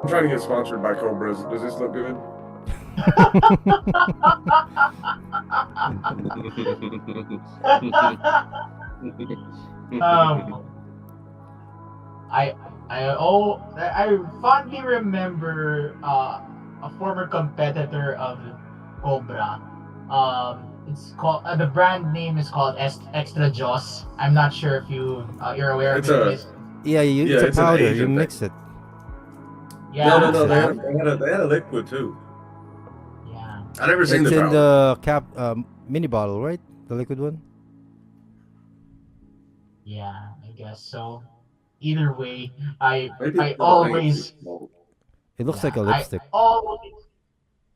trying to get sponsored by Cobras. Does this look good? um, I fondly remember a former competitor of Cobra. It's called the brand name is called Extra Joss. I'm not sure if you're aware of It's it, a Chris. It's a it's an powder. You Asian mix it. Yeah, No. Yeah. They had a liquid too. yeah, I never seen It's the in powder. the mini bottle, right? The liquid one. yeah. I guess so. Either way, I Maybe I it's little thing it's too always small. It looks like yeah a lipstick.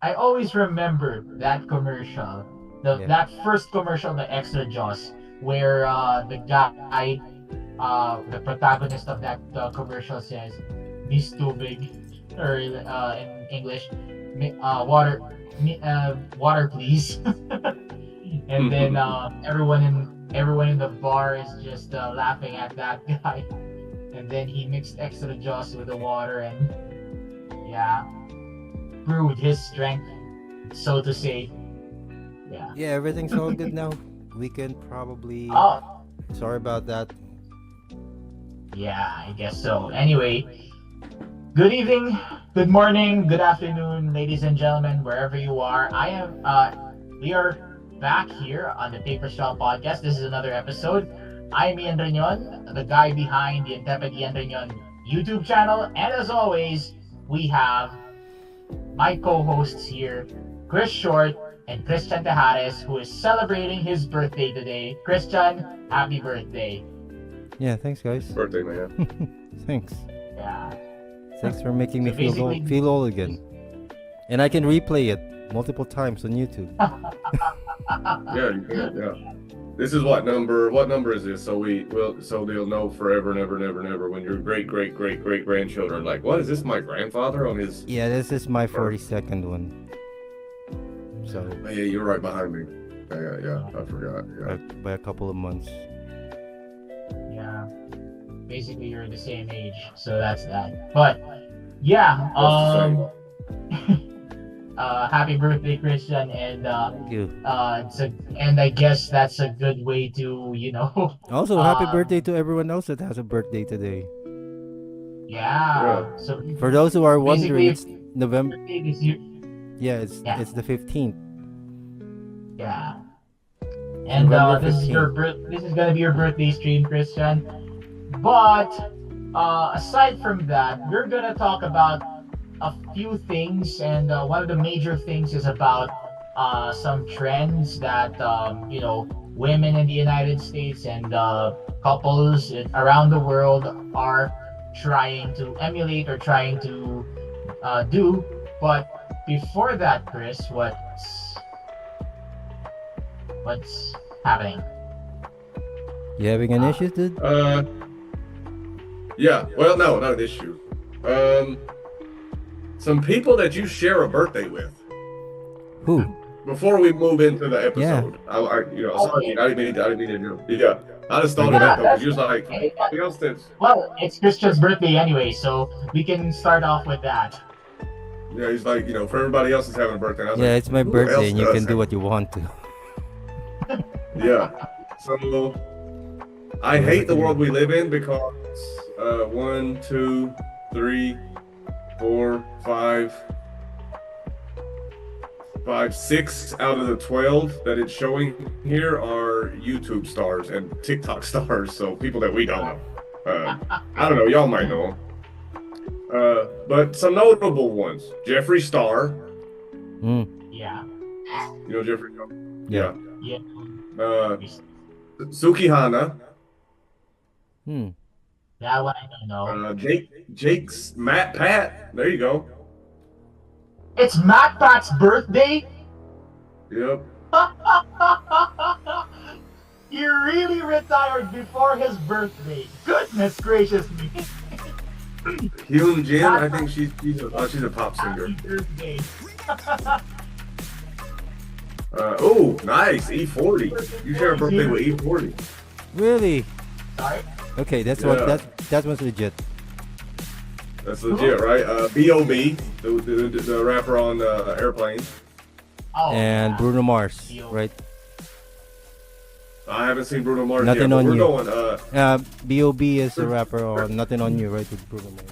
I always remember that commercial, Yeah. that first commercial, the Extra Jaws, where the guy, the protagonist of that commercial says, "This too big," or in English, "Water, water, please." And then everyone in the bar is just laughing at that guy. And then he mixed Extra Jaws with the water and yeah, proved his strength, so to say. Yeah. Yeah, everything's all good now. We can probably. Oh, Sorry about that. yeah, I guess so. Anyway, good evening, good morning, good afternoon, ladies and gentlemen, wherever you are. We are back here on the Paper Straw Podcast. This is another episode. I'm Ian Reñon, the guy behind the Intrepid Ian Reñon YouTube channel. And as always, we have my co-hosts here, Chris Short and Christian Tejares, who is celebrating his birthday today. Christian, happy birthday. Yeah, thanks, guys. Birthday man. Thanks. Yeah. Thanks for making me So feel basically- feel old again. And I can replay it multiple times on YouTube. Yeah, you can, yeah. This is what number is this? So they'll know forever and ever and ever and ever when your great grandchildren are like, what is this, my grandfather on his Yeah, this is my 42nd one. So Oh, yeah, you're right behind me. Yeah, I forgot. Yeah. by a couple of months. Yeah. Basically, you're the same age, so that's that. But yeah, That's the happy birthday, Christian, and Thank you. and I guess that's a good way to Also, happy um, birthday to everyone else that has a birthday today. yeah. So For those who are wondering, it's basically, November. birthday this year. Yeah, Yeah. it's the 15th. Yeah. And November this is 15th. this is gonna be your birthday stream, Christian. But aside from that, we're gonna talk about a few things, and one of the major things is about some trends that women in the United States and couples around the world are trying to emulate or trying to do. But before that, Chris, what's happening? You having an issue, dude? Yeah. Well, no, not an issue. Some people that you share a birthday with. Who? Before we move into the episode, sorry, I didn't mean to do. Yeah, I just thought of that though, because you was like, everybody else that's. Well, it's Christian's birthday anyway, so we can start off with that. Yeah, he's like, for everybody else is having a birthday. And I was Yeah, like, it's my who birthday, else and you does can do have- what you want to. Yeah. So I hate the world we live in because 1, 2, 3, 4, 5, 6 out of the 12 that it's showing here are YouTube stars and TikTok stars. So people that we don't know. I don't know. Y'all might know them. But some notable ones: Jeffree Star. Mm. Yeah. You know Jeffree Star? Yeah. Yeah. Sukihana. That one I don't know. Jake's Matt Pat. There you go. It's Matt Pat's birthday? Yep. He really retired before his birthday. Goodness gracious me. Hyun Jin. I think she's a pop singer. Happy birthday. Oh, nice. E40. You share a birthday with E40. Really? Sorry? Okay, that's Yeah. that one's legit. That's legit, right? B.O.B., the rapper on Airplane. Oh, And yeah. Bruno Mars, Yo. right? I haven't seen Bruno Mars Nothing yet, but on we're You. going. B.O.B. is the rapper on Nothing on You, right? With Bruno Mars.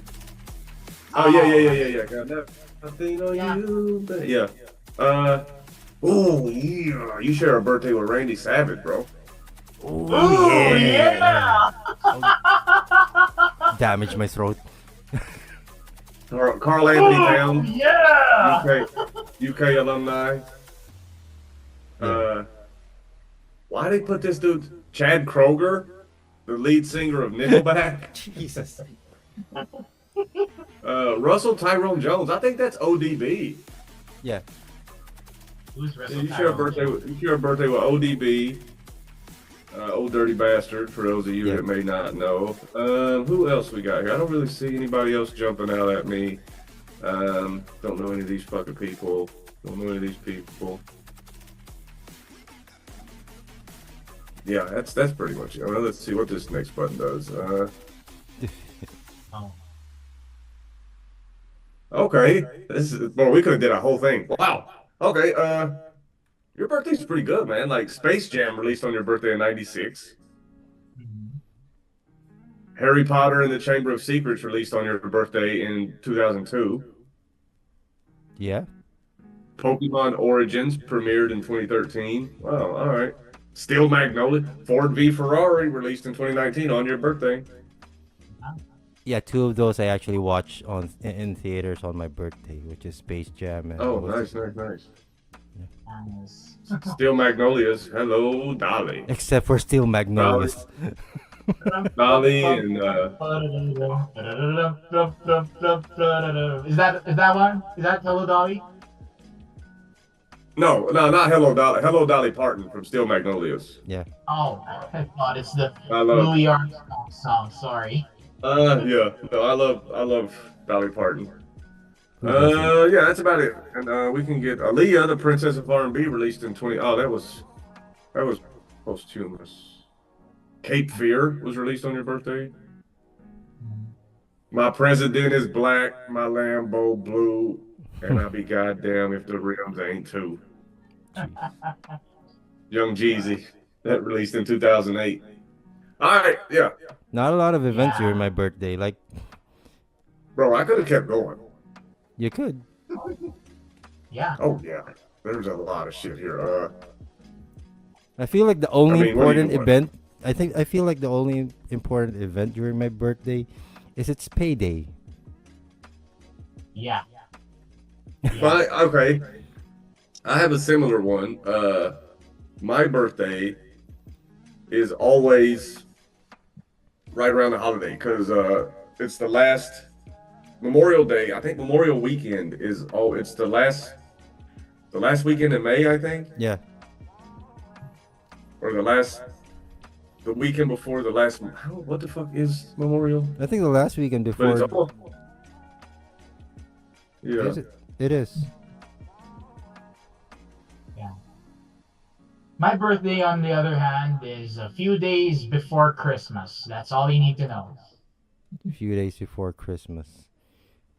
Oh yeah. Got nothing on Yeah. you. Yeah. Oh yeah. You share a birthday with Randy Savage, bro. Oh, yeah. Damage my throat. Carl Anthony Oh, Towns, yeah. UK alumni. Why they put this dude Chad Kroger, the lead singer of Nickelback? Jesus. Russell Tyrone Jones. I think that's ODB. Yeah. Who's Yeah, Russell you share a Tyrone? birthday with ODB. Old Dirty Bastard, for those of you Yeah. that may not know. Who else we got here? I don't really see anybody else jumping out at me. Don't know any of these fucking people. Don't know any of these people. Yeah, that's pretty much it. Well, let's see what this next button does. Oh. Okay. Well, we could have did a whole thing. Wow. Okay, your birthday's pretty good, man. Like Space Jam released on your birthday in '96. Mhm. Harry Potter and the Chamber of Secrets released on your birthday in 2002. Yeah. Pokemon Origins premiered in 2013. Wow, all right. Steel Magnolia, Ford v Ferrari released in 2019 on your birthday. Yeah, two of those I actually watched in theaters on my birthday, which is Space Jam and Oh, what's nice, it- nice. Nice. Steel Magnolias, Hello Dolly. Except for Steel Magnolias. Dolly and Is that one? Is that Hello Dolly? no, not Hello Dolly. Hello Dolly Parton from Steel Magnolias. Yeah. Oh, I thought it's the I love. Louis Armstrong song. Sorry. Yeah. No, I love Dolly Parton. Who doesn't? Yeah, that's about it. And we can get Aaliyah, the Princess of R&B, released in 20. Oh, that was posthumous. Cape Fear was released on your birthday. My president is black, my Lambo blue, and I'll be goddamn if the rims ain't too. Young Jeezy, that released in 2008. All right, yeah, Not a lot of events Yeah. during my birthday. Like, bro, I could have kept going. you could. Yeah. Oh yeah, there's a lot of shit here. I feel like the only I mean, what are you important doing? event. I feel like the only important event during my birthday is it's payday. Yeah. But okay, I have a similar one. My birthday is always right around the holiday because it's the last Memorial Day. I think Memorial Weekend is it's the last weekend in May, I think, Yeah. or the weekend before the last. What the fuck is Memorial? I think the last weekend But before. it's all. Yeah. Is it? It is. Yeah. My birthday, on the other hand, is a few days before Christmas. That's all you need to know. A few days before Christmas,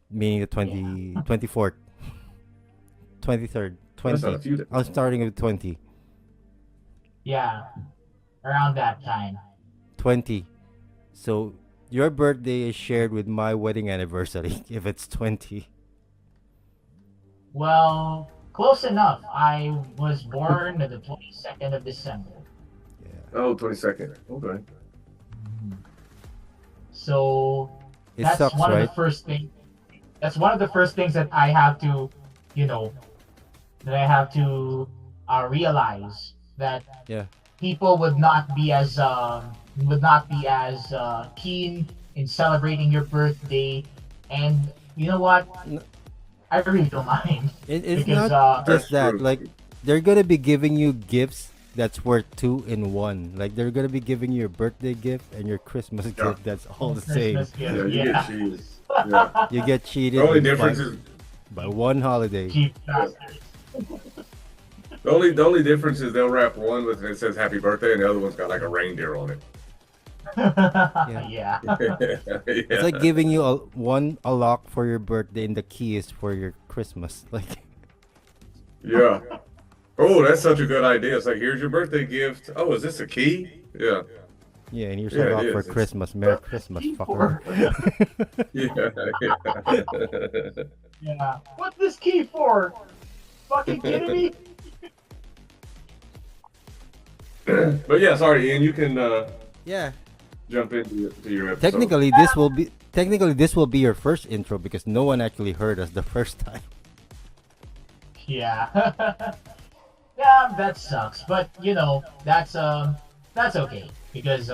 meaning the 24th, 23rd, That's not a 20. few days. I'm starting with 20. Yeah. Around that time. 20. So your birthday is shared with my wedding anniversary if it's 20. Well, close enough. I was born on the 22nd of December. Yeah. Oh, 22nd. Okay. So It that's sucks, one right? of the first things. That's one of the first things that I have to, realize that Yeah. people would not be as keen in celebrating your birthday, and you know what? N- I really don't mind. It's Because, not That's just that. true. Like, they're gonna be giving you gifts that's worth 2 in 1. Like, they're gonna be giving you your birthday gift and your Christmas gift that's all the same. Christmas gift, Yeah, you yeah. get cheated. Yeah. You get cheated The only by, difference is by one holiday. Cheap bastards. the only difference is they'll wrap one with it says happy birthday and the other one's got like a reindeer on it. Yeah. It's like giving you a lock for your birthday and the key is for your Christmas. Like, Yeah. Oh, that's such a good idea. It's like, here's your birthday gift. Oh, is this a key? Yeah. yeah, and here's a Yeah, it lock for is. It's Christmas. Merry What's this Christmas, key fucker. for? yeah, yeah. Yeah. What's this key for? Fucking kidding me? But yeah, sorry, Ian, you can Yeah. jump into your episode. Technically this will be your first intro because no one actually heard us the first time. Yeah. Yeah, that sucks. But that's okay. Because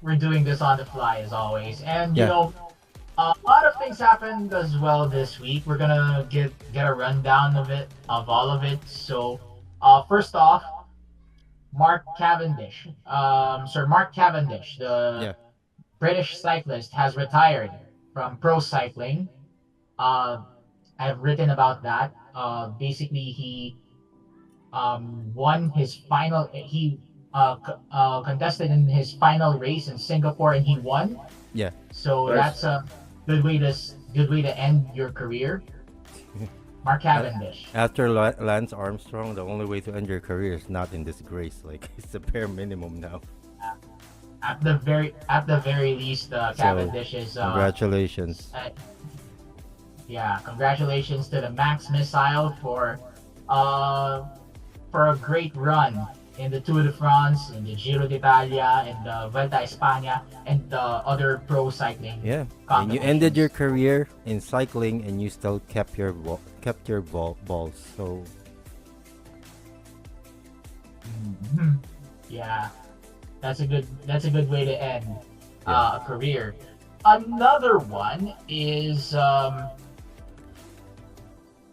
we're doing this on the fly as always. And Yeah. a lot of things happened as well this week. We're gonna get a rundown of all of it. So first off, Sir Mark Cavendish, the Yeah. British cyclist, has retired from pro cycling. Uh, I've written about that. Basically, he won his final. He contested in his final race in Singapore, and he won. Yeah. So Nice. that's a good way to end your career, Mark Cavendish. After Lance Armstrong, the only way to end your career is not in disgrace. Like, it's the bare minimum now. At the very least, Cavendish is Congratulations. yeah, congratulations to the Max Missile for a great run in the Tour de France, in the Giro d'Italia, and the Vuelta a España, and the other pro cycling. Yeah. And you ended your career in cycling and you still kept your balls. So Mhm. Yeah, that's a good way to end a career. Another one is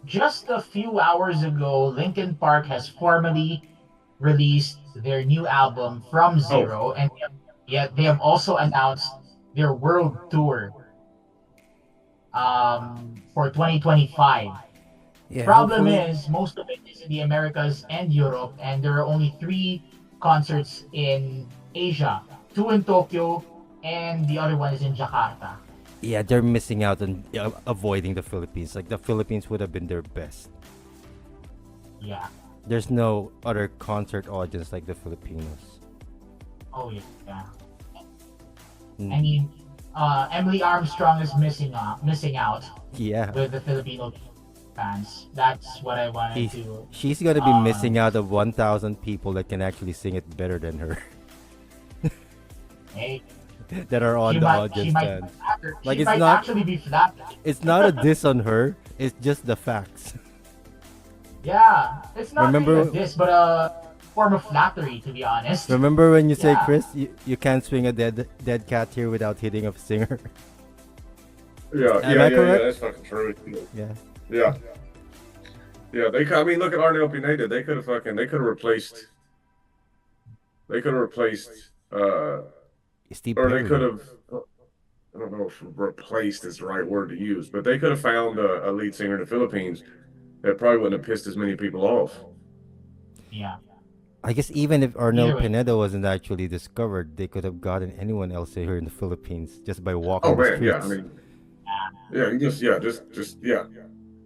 just a few hours ago, Linkin Park has formally released their new album From Zero, and yet they have also announced their world tour for 2025. yeah. Problem hopefully- is, most of it is in the Americas and Europe, and there are only 3 concerts in Asia, 2 in Tokyo, and the other one is in Jakarta. Yeah, they're missing out on avoiding the Philippines. Like, the Philippines would have been their best. Yeah. There's no other concert audience like the Filipinos. Oh yeah. Mm. I mean, Emily Armstrong is missing out Yeah. with the Filipino fans. That's what I wanted to. She's gonna be missing out of 1,000 people that can actually sing it better than her. Hey, That are on she the might, audience fans. Like, she it's might not- actually be flattered. It's not a diss on her. It's just the facts. Yeah, it's not Remember- really this, but a form of flattery, to be honest. Remember when you say, Yeah. Chris, you can't swing a dead cat here without hitting a singer? Yeah, Am I correct? that's fucking true. Yeah. Yeah. Yeah, I mean, look at Arne Pineda. They could have replaced. They could have replaced. Steve Or Perry. they could have. I don't know if replaced is the right word to use, but they could have found a lead singer in the Philippines that probably wouldn't have pissed as many people off. Yeah. I guess even if Arnel Either way. Pineda wasn't actually discovered, they could have gotten anyone else here in the Philippines just by walking Oh the man, streets. yeah. I mean, yeah,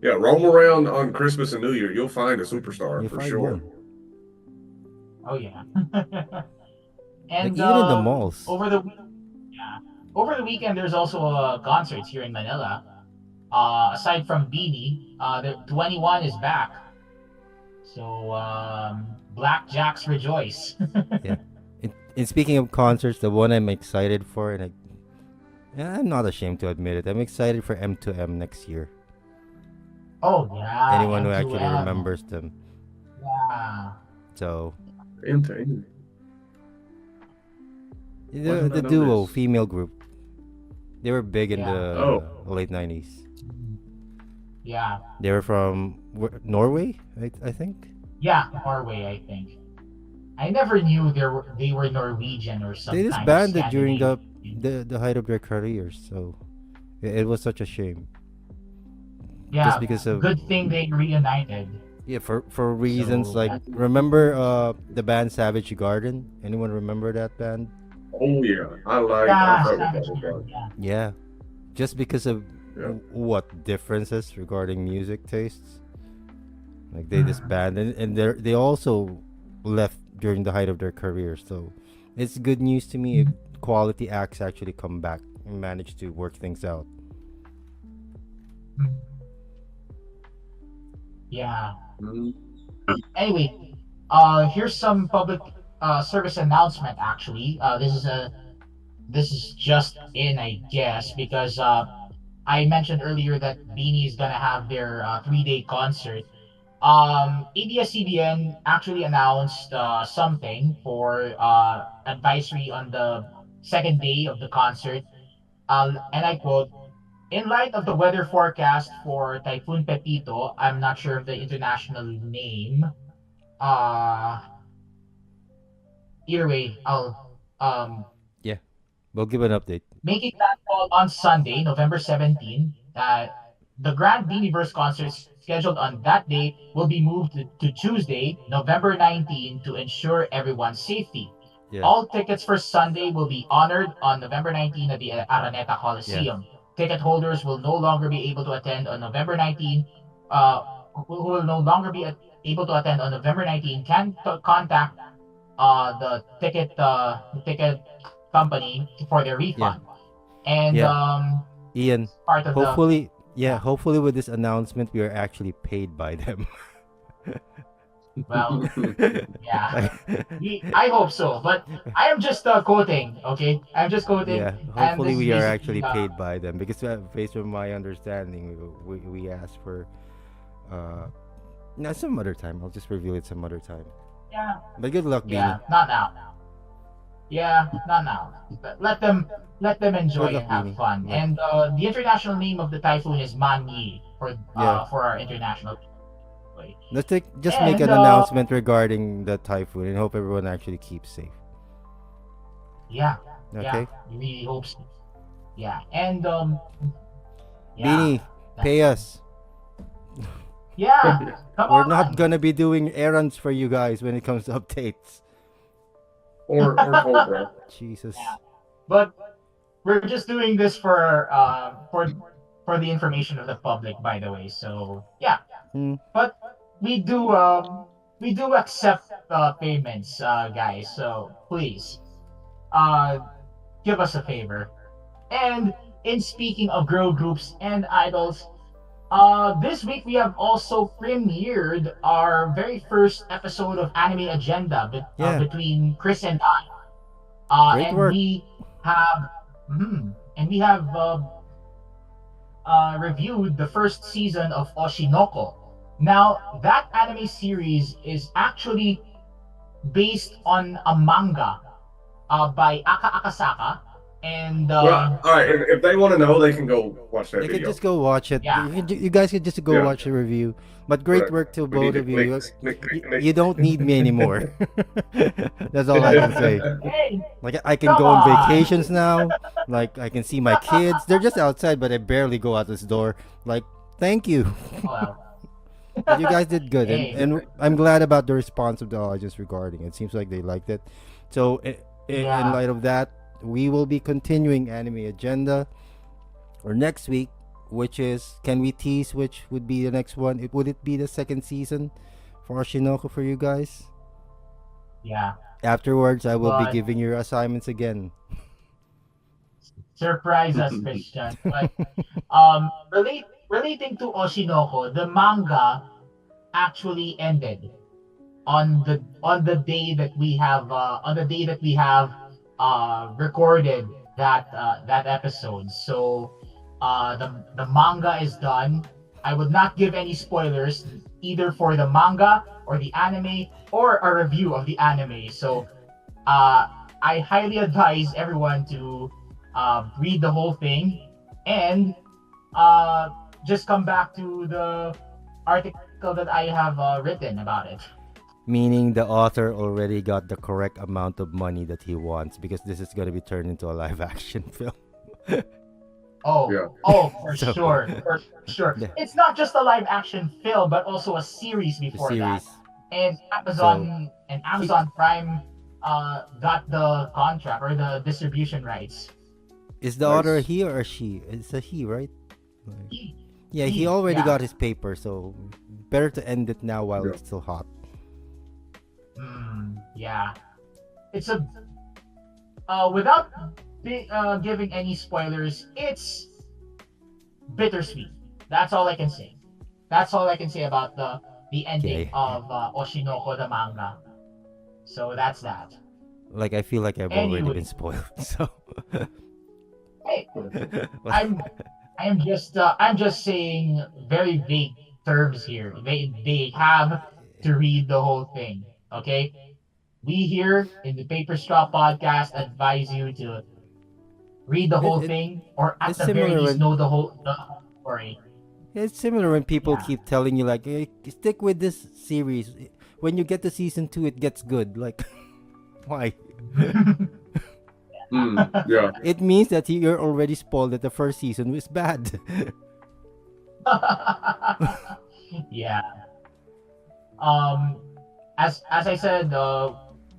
yeah. Roam around on Christmas and New Year, you'll find a superstar You for find sure. one. Oh yeah. Like, And even in the malls. over the weekend, there's also concerts here in Manila. Aside from Beanie, the 21 is back. So Black Jacks rejoice. Yeah. And speaking of concerts, the one I'm excited for, and I'm not ashamed to admit it, I'm excited for M2M next year. Oh yeah. Anyone who actually M2M. remembers them. Yeah. So Insane. the Wasn't that duo noticed? female group, they were big in Yeah. the Oh. late 90s. Yeah. They were from Norway, I think. Yeah, Norway, I think. I never knew they were Norwegian or something. They disbanded during the height of their careers, so it was such a shame. yeah. just because of- Good thing they reunited. Yeah, for reasons So like yeah, remember the band Savage Garden? Anyone remember that band? Oh yeah, I yeah, fuck with Savage Bubble Garden, Guard. yeah. Yeah, just because of Yeah. what differences regarding music tastes. Like they Mhm. disbanded, and they also left during the height of their career. So it's good news to me if quality acts actually come back and manage to work things out. Mhm. Yeah. Mm. Anyway, here's some public service announcement. Actually, this is just in, I guess, because I mentioned earlier that Beanie is gonna have their 3-day concert. ABS-CBN actually announced something for advisory on the second day of the concert. And I quote, in light of the weather forecast for Typhoon Pepito, I'm not sure of the international name. Uh, Either way, I'll um Yeah, we'll give an update. making landfall on Sunday, November 17. The Grand Beaniverse concert scheduled on that day will be moved to Tuesday, November 19, to ensure everyone's safety. Yeah, All tickets for Sunday will be honored on November 19 at the Araneta yeah, Coliseum. Ticket holders will no longer be able to attend on November 19. Uh, who will no longer be able to attend on November 19 can contact the ticket company for their yeah, refund. And yeah. Ian, part of the hopefully, yeah, yeah, hopefully with this announcement, we are actually paid by them. well, yeah. Like, I hope so, but I am just quoting, okay? I'm just quoting, yeah, and hopefully this is we are basically actually paid by them because based on my understanding, we asked for uh, not some other time. I'll just reveal it some other time. yeah, But good luck, Beanie. yeah, not now. Yeah, not now. Let them Good enjoy luck, and have Beanie. fun. Like, And the international name of the typhoon is Manyi yeah, for our international play. just make And an announcement regarding the typhoon and hope everyone actually keeps safe. yeah, yeah, Okay, we really hope so. Yeah, and yeah, Beanie, that, pay us. yeah, come We're not on. gonna be doing errands for you guys when it comes to updates. Or Cobra. Yeah, Jesus. but we're just doing this for the information of the public, by the way. So yeah, Hmm. but we do um we do accept payments, guys. So please uh give us a favor. And in speaking of girl groups and idols, this week we have also premiered our very first episode of Anime Agenda Yeah, between Chris and I. great And work. we have and we have reviewed the first season of Oshinoko. Now, that anime series is actually based on a manga by Aka Akasaka, and Well, all right. If they want to know, they can go watch that You could video. just go watch it. yeah, You guys could just go Yeah, watch the review. But great correct. work to We need both to of you. click, click, You click. don't need me anymore. That's all I can say. hey, Like I can come go on on, vacations now. Like I can see my kids. They're just outside, but I barely go out this door. Like thank you. well, But you guys did good, and hey, I'm glad about the response of the audience regarding it. Seems like they liked it. So in yeah, light of that, we will be continuing anime agenda or next week, which is can we tease which would be the next one? Would it be the second season for Shinoko for you guys? yeah, Afterwards, I will be but giving you assignments again. surprise us, Christian. But relating to Oshinoko, the manga actually ended on the day that we have recorded that episode. So the manga is done. I would not give any spoilers either for the manga or the anime or a review of the anime. So uh, I highly advise everyone to read the whole thing and uh, just come back to the article that I have written about it. Meaning the author already got the correct amount of money that he wants because this is going to be turned into a live action film. Yeah. For So sure, for sure. the, It's not just a live action film, but also a series the before that. series. And So he Amazon Prime got the contract or the distribution rights. is the author Nice. he or she? It's a he, right? Like, He, yeah, he already yeah. got his paper, so better to end it now while Yeah. it's still hot. Yeah. It's a without giving any spoilers, it's bittersweet. That's all I can say. That's all I can say about the ending Okay. of Oshinoko the manga. So that's that. Like I feel like I've already been Anyway, spoiled. So hey, well, I'm I'm just saying very vague terms here. They have to read the whole thing. Okay, we here in the Paper Straw Podcast advise you to read the it, whole it thing, or at it's the very similar least when know the whole story. it's similar when people Yeah. keep telling you like, hey, stick with this series. When you get to season 2, it gets good. Like, why? Yeah. It means that you're already spoiled that the first season was bad. Yeah. Um, as I said,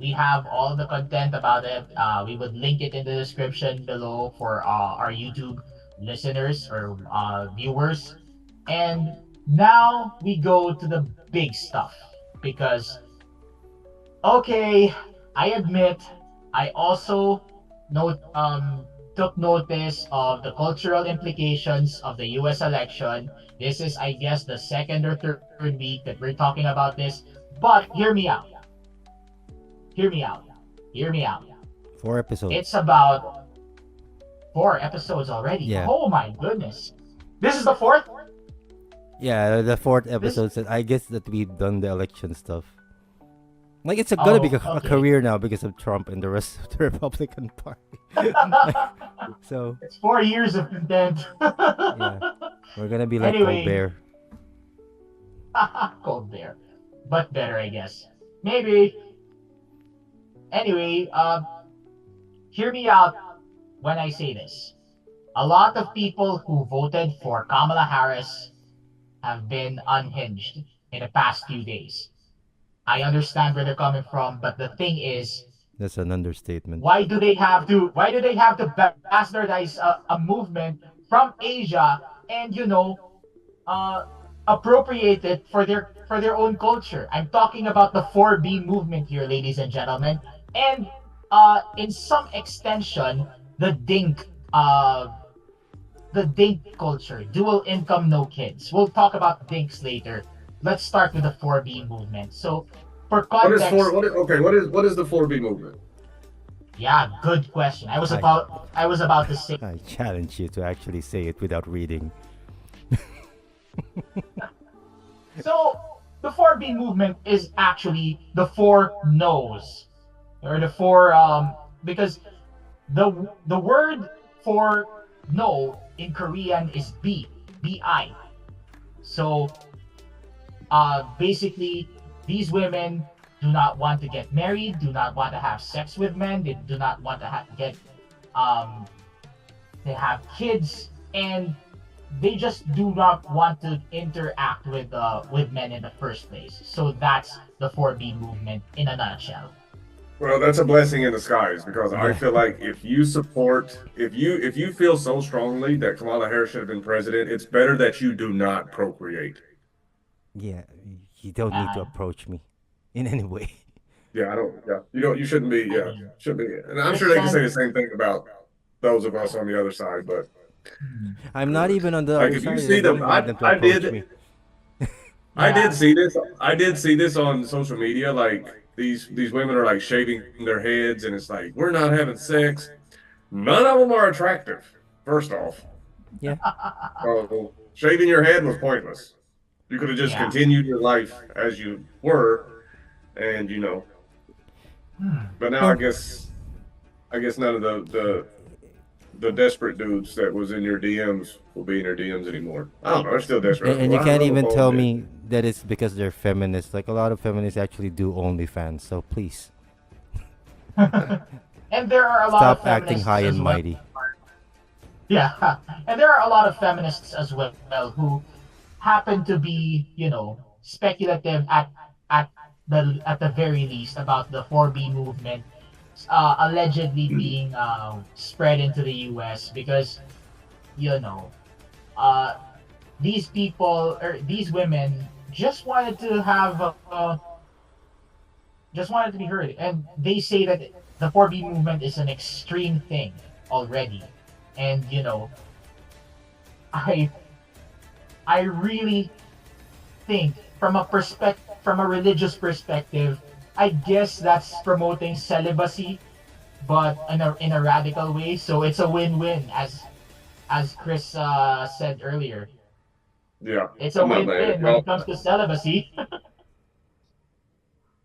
we have all the content about it. We would link it in the description below for our YouTube listeners or viewers. And now we go to the big stuff because okay, I admit I also took notice of the cultural implications of the US election. This is I guess the second or third week that we're talking about this. But hear me out. Hear me out. Hear me out. 4 episodes. It's about 4 episodes already. Yeah. Oh my goodness. This is the fourth? Yeah, the 4th This episode said I guess that we've done the election stuff. Like it's gonna be a okay. career now because of Trump and the rest of the Republican Party. So It's 4 years of content. yeah, we're gonna be like Anyway. Colbert. Cold bear. But better, I guess. Maybe. Anyway, hear me out when I say this. A lot of people who voted for Kamala Harris have been unhinged in the past few days. I understand where they're coming from, but the thing is, That's an understatement. why do they have to bastardize a movement from Asia and uh, appropriate it for their own culture? I'm talking about the 4B movement here, ladies and gentlemen, and in some extension, the DINK culture, dual income, no kids. We'll talk about DINKs later. Let's start with the 4B movement. So, for context, What is the 4B movement? yeah, good question. I was about to say. I challenge you to actually say it without reading. So, the 4B movement is actually the 4 no's, or the 4 because the word for no in Korean is bi. So, basically, these women do not want to get married, do not want to have sex with men, they do not want to um, they have kids, and they just do not want to interact with men in the first place. So that's the 4B movement in a nutshell. Well, that's a blessing in disguise because I Yeah. feel like if you feel so strongly that Kamala Harris should have been president, it's better that you do not procreate. Yeah, you don't need to Uh, approach me in any way. Yeah, I don't. Yeah, you don't. You shouldn't be. I Yeah, mean, shouldn't be. And I'm sure they can say the listen, same thing about those of us on the other side. But I'm not even on the like, other if you side. see I don't them, even want them to I approach did. me. I did yeah, see this. I did see this on social media. Like these women are like shaving their heads, and it's like we're not having sex. None of them are attractive. First off, Yeah. so shaving your head was pointless. You could have just yeah. continued your life as you were, and But now Well, I guess none of the desperate dudes that was in your DMs will be in your DMs anymore. I don't know. They're still desperate. and you I can't don't know even if tell all did. me that it's because they're feminists. Like a lot of feminists actually do OnlyFans. So please And there are a lot of stop acting feminists high as and well. mighty. Yeah, and there are a lot of feminists as well who happen to be, speculative at the very least about the 4B movement allegedly being spread into the US because you know uh, these people or these women just wanted to just wanted to be heard, and they say that the 4B movement is an extreme thing already, and I I really think from a religious perspective, I guess that's promoting celibacy, but in a radical way. So it's a win-win, as Chris said earlier. Yeah, It's a I'm not mad at win-win when y'all. it comes to celibacy.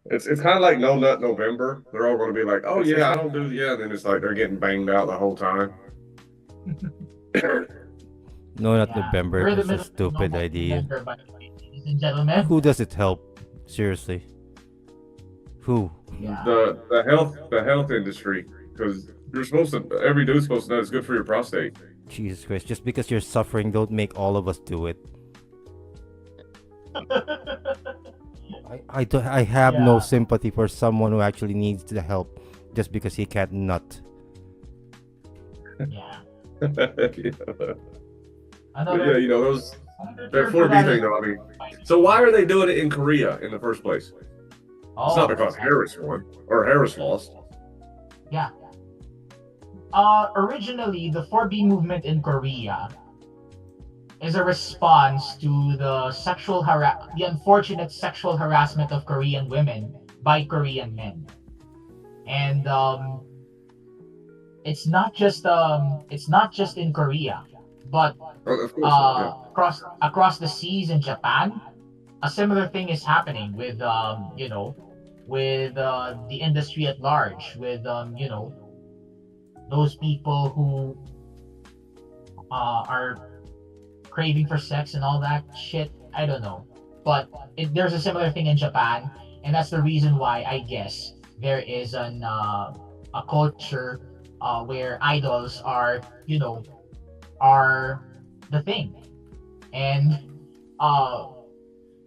It's kind of like No Nut November. They're all going to be like, "Oh yeah, I don't do yeah," and then it's like they're getting banged out the whole time. No, not Yeah, November. we're in the It's a middle of no stupid nut idea. November, by the way, ladies and gentlemen. Who does it help? Seriously. Who? Yeah, The health industry, because you're supposed to, every dude's supposed to know it's good for your prostate. Jesus Christ. Just because you're suffering, don't make all of us do it. I have no yeah, sympathy for someone who actually needs the help just because he can't nut. yeah. Yeah. But yeah, Another those another that term for 4B that thing is though. I mean, so why are they doing it in Korea in the first place? It's not oh because Harris won or Harris lost. yeah. Originally, the 4B movement in Korea is a response to the unfortunate sexual harassment of Korean women by Korean men. And it's not just in Korea, but Oh, of course not. Yeah. across the seas in Japan, a similar thing is happening with with the industry at large, with those people who are craving for sex and all that shit. I don't know, but there's a similar thing in Japan, and that's the reason why I guess there is a culture where idols are the thing, and uh,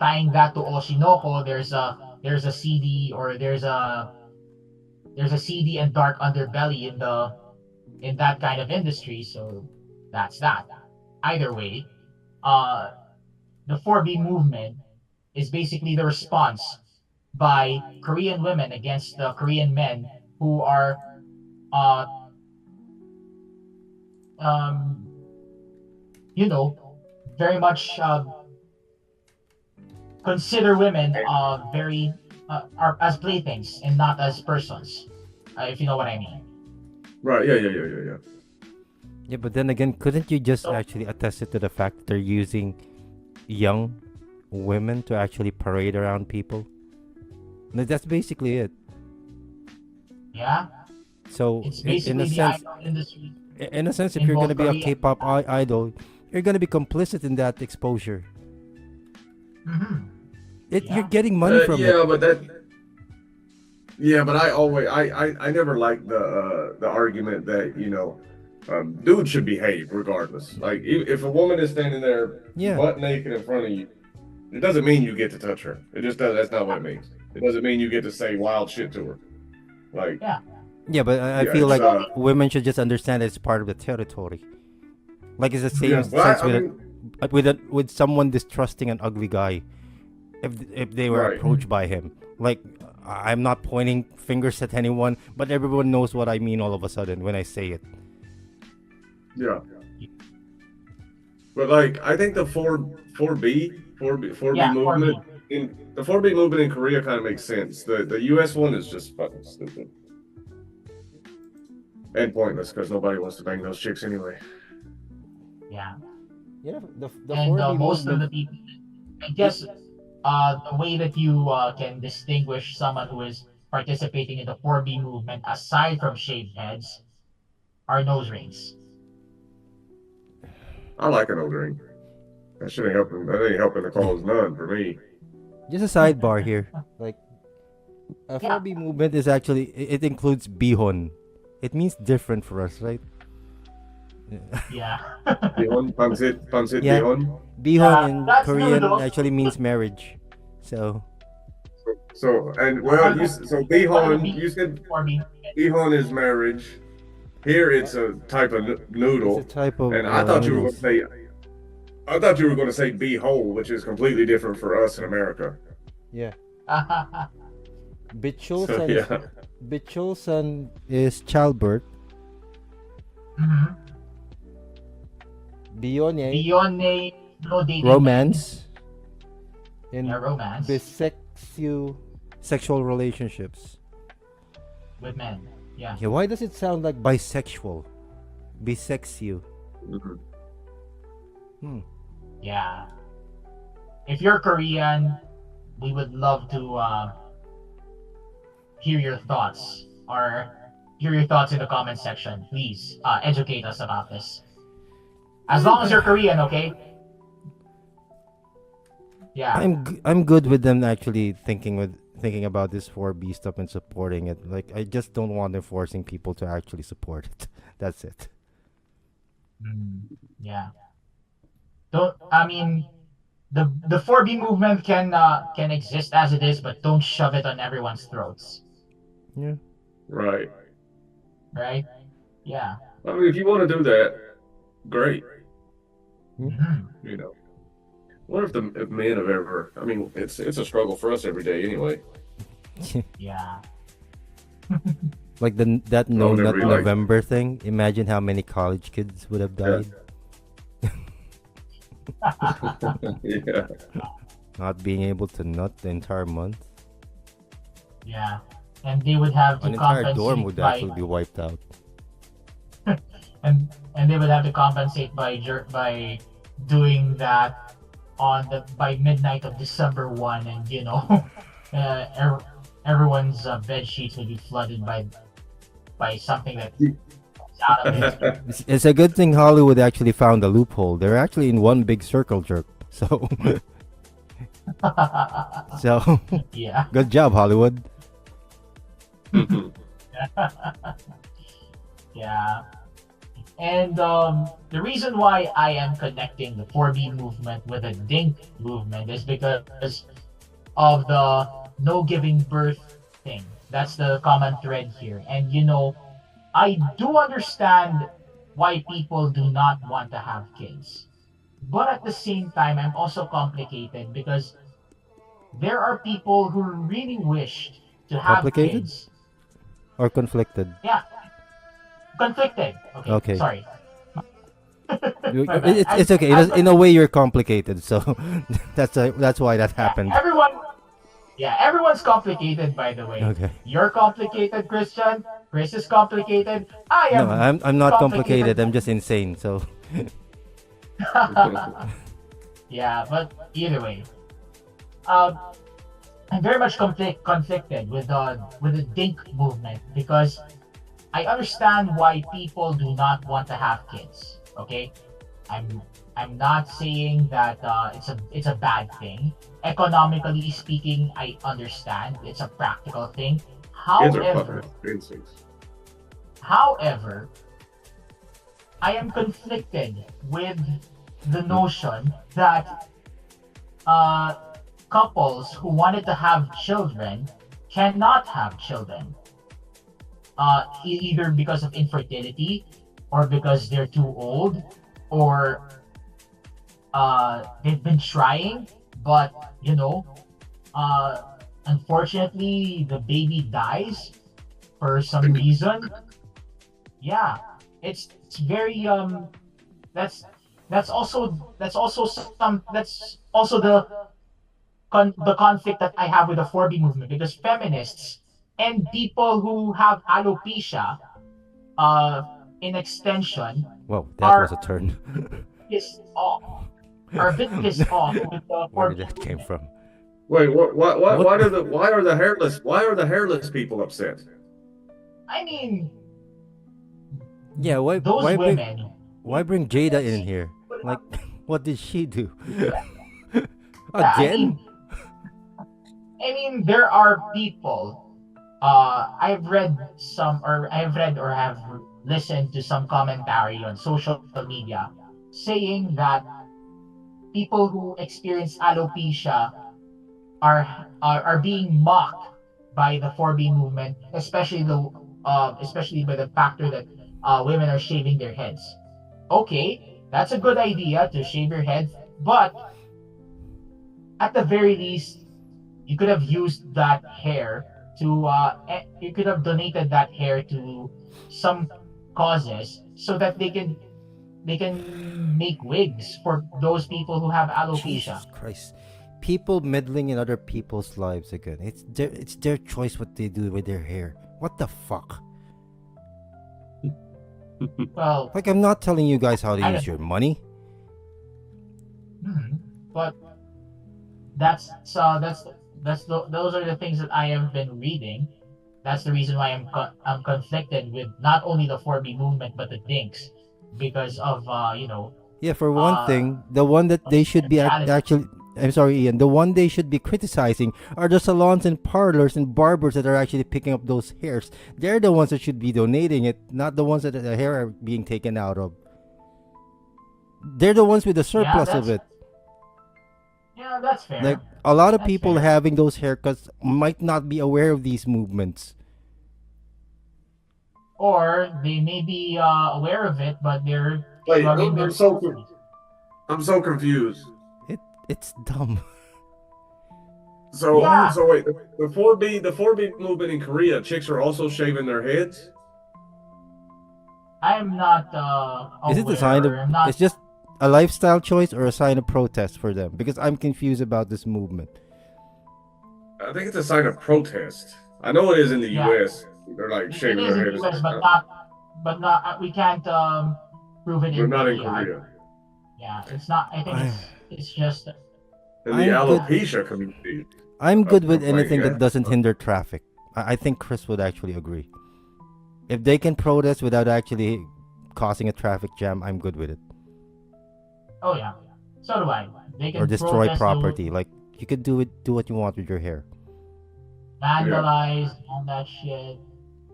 tying that to Oshinoko, there's a CD or there's a CD and dark underbelly in that kind of industry. So that's that. Either way, uh, the 4B movement is basically the response by Korean women against the Korean men who are uh um you know very much consider women very are as playthings and not as persons, if you know what I mean. Right. Yeah. Yeah. Yeah. Yeah. Yeah. Yeah, but then again, couldn't you just So actually attest it to the fact that they're using young women to actually parade around people? That's basically it. yeah, So, it's in a basically the sense, idol industry if in you're both gonna be a Korea and K-pop Japan. idol, you're gonna be complicit in that exposure. Hmm. You're Yeah, getting money from it. Yeah, but that. Yeah, but I always I never liked the argument that dudes should behave regardless. Like if a woman is standing there Yeah, butt naked in front of you, it doesn't mean you get to touch her. It just does. That's not what it means. It doesn't mean you get to say wild shit to her. Like yeah. yeah, but I yeah, feel it's like women should just understand it's part of the territory. Like it's the same yeah. Well, sense I with mean, with someone distrusting an ugly guy. If they were right. approached by him, like I'm not pointing fingers at anyone, but everyone knows what I mean all of a sudden when I say it. Yeah, but like I think the four B Yeah, for movement me. in the 4B movement in Korea kind of makes sense. The US one is just fucking stupid and pointless because nobody wants to bang those chicks anyway. Yeah, Yeah, the and 4B most of movement. the people, I guess, the way that you can distinguish someone who is participating in the 4B movement aside from shaved heads are nose rings. I like an old ring. That shouldn't help him. That ain't helping the cause none for me. Just a sidebar here. Like a Yeah, 4B movement is actually it includes bihon. It means different for us, right? Yeah. Bihon, pansit Yeah, bihon. bihon Yeah, in that's Korean noodles. actually means marriage. So So and What well, are the so what are the bihon. beef You said for me? bihon is marriage. Here it's a type of it's a noodle, type of and I thought you were going to noodles. say I thought you were going to say bihole, which is completely different for us in America. Yeah, So bichulsan is yeah, bichulsan is childbirth. Mm-hmm. Biyone, Beyond a no dating thing. romance, Yeah, and romance bisexu, sexual relationships. with men. Yeah. Yeah, why does it sound like bisexual? Bisexu. Mhm. Hmm. Yeah. If you're Korean, we would love to hear your thoughts or hear your thoughts in the comment section. Please educate us about this. As long as you're Korean, okay? Yeah. I'm good with them actually thinking about this 4B stuff and supporting it. Like I just don't want them forcing people to actually support it. That's it. Mm, yeah. Don't I mean the 4B movement can exist as it is, but don't shove it on everyone's throats, Yeah. Right. right? Yeah. I mean, if you want to do that, great. Hmm. You know, what if men have ever? I mean, it's a struggle for us every day anyway. Yeah. Like that I No would never Nut be like, November thing. Imagine how many college kids would have yeah, died yeah. not being able to nut the entire month. Yeah. And they would have to An entire dorm compensate would by actually be wiped out. and they would have to compensate by doing that on the by midnight of December 1, and uh, ev- everyone's bed sheets would be flooded by something that comes out of it. It's a good thing Hollywood actually found a loophole. They're actually in one big circle jerk. So, so Yeah. good job, Hollywood. Yeah. And the reason why I am connecting the 4B movement with the DINK movement is because of the no giving birth thing. That's the common thread here. And I do understand why people do not want to have kids. But at the same time, I'm also complicated because there are people who really wish to have Complicated kids. or conflicted? Yeah, conflicted. Okay, Okay. sorry. My bad. It's okay. In a way, you're complicated, so that's why that Yeah, happened. everyone's complicated, by the way. Okay. You're complicated, Christian. Chris is complicated. I No, am I'm not complicated. complicated. I'm just insane. So Yeah, but either way, um, I'm very much conflicted with the DINK movement because I understand why people do not want to have kids. Okay, I'm I'm not saying that it's a bad thing. Economically speaking, I understand it's a practical thing. Kids are fucking However, expensive. however, I am conflicted with the notion that uh, couples who wanted to have children cannot have children, either because of infertility or because they're too old or they've been trying, but uh, unfortunately the baby dies for some reason. Yeah, it's very that's that's also the conflict that I have with the 4B movement because feminists and people who have alopecia uh in extension wow, that was a are turn. pissed off are a bit pissed off with the Where did 4B that came movement. from? Wait, What? why are the hairless people upset? I mean, Yeah, those women. why bring Jada in here? Like, what did she do? Yeah, I Again? mean, there are people I've read or have listened to some commentary on social media saying that people who experience alopecia are being mocked by the 4B movement, especially by the factor that women are shaving their heads. Okay, that's a good idea to shave your head, but at the very least, you could have used that hair you could have donated that hair to some causes so that they can make wigs for those people who have alopecia. Jesus Christ. People meddling in other people's lives again. It's their choice what they do with their hair. What the fuck? Well, Like, I'm not telling you guys how to I use don't your money. but those are the things that I have been reading. That's the reason why I'm conflicted with not only the 4B movement but the Dinks because of Yeah, for one uh thing, the one that they should be reality. actually. I'm sorry, Ian. The one they should be criticizing are the salons and parlors and barbers that are actually picking up those hairs. They're the ones that should be donating it, not the ones that the hair are being taken out of. They're the ones with the Yeah, surplus of it. that's Like, fair. a lot of That's people fair. having those haircuts might not be aware of these movements. Or they may be aware of it, but they're Wait, struggling with it. I'm so confused. It it's dumb. So Yeah, so wait, the 4B movement in Korea, chicks are also shaving their heads. I'm not Is it a aware, sign of? or I'm not. It's just a lifestyle choice or a sign of protest for them? Because I'm confused about this movement. I think it's a sign of protest. I know it is in the Yeah, U.S. They're like it shaving is their in the heads, US, but not. We can't prove it but in not in Korea. Korea. Yeah, it's not. I think I, it's just In the I'm good. alopecia community I'm good with complaining, anything yeah. that doesn't hinder traffic. I think Chris would actually agree. If they can protest without actually causing a traffic jam, I'm good with it. oh yeah. So do I. They Or can destroy protest, do property. Like, you could do what you want with your hair. Yeah. vandalize all that shit.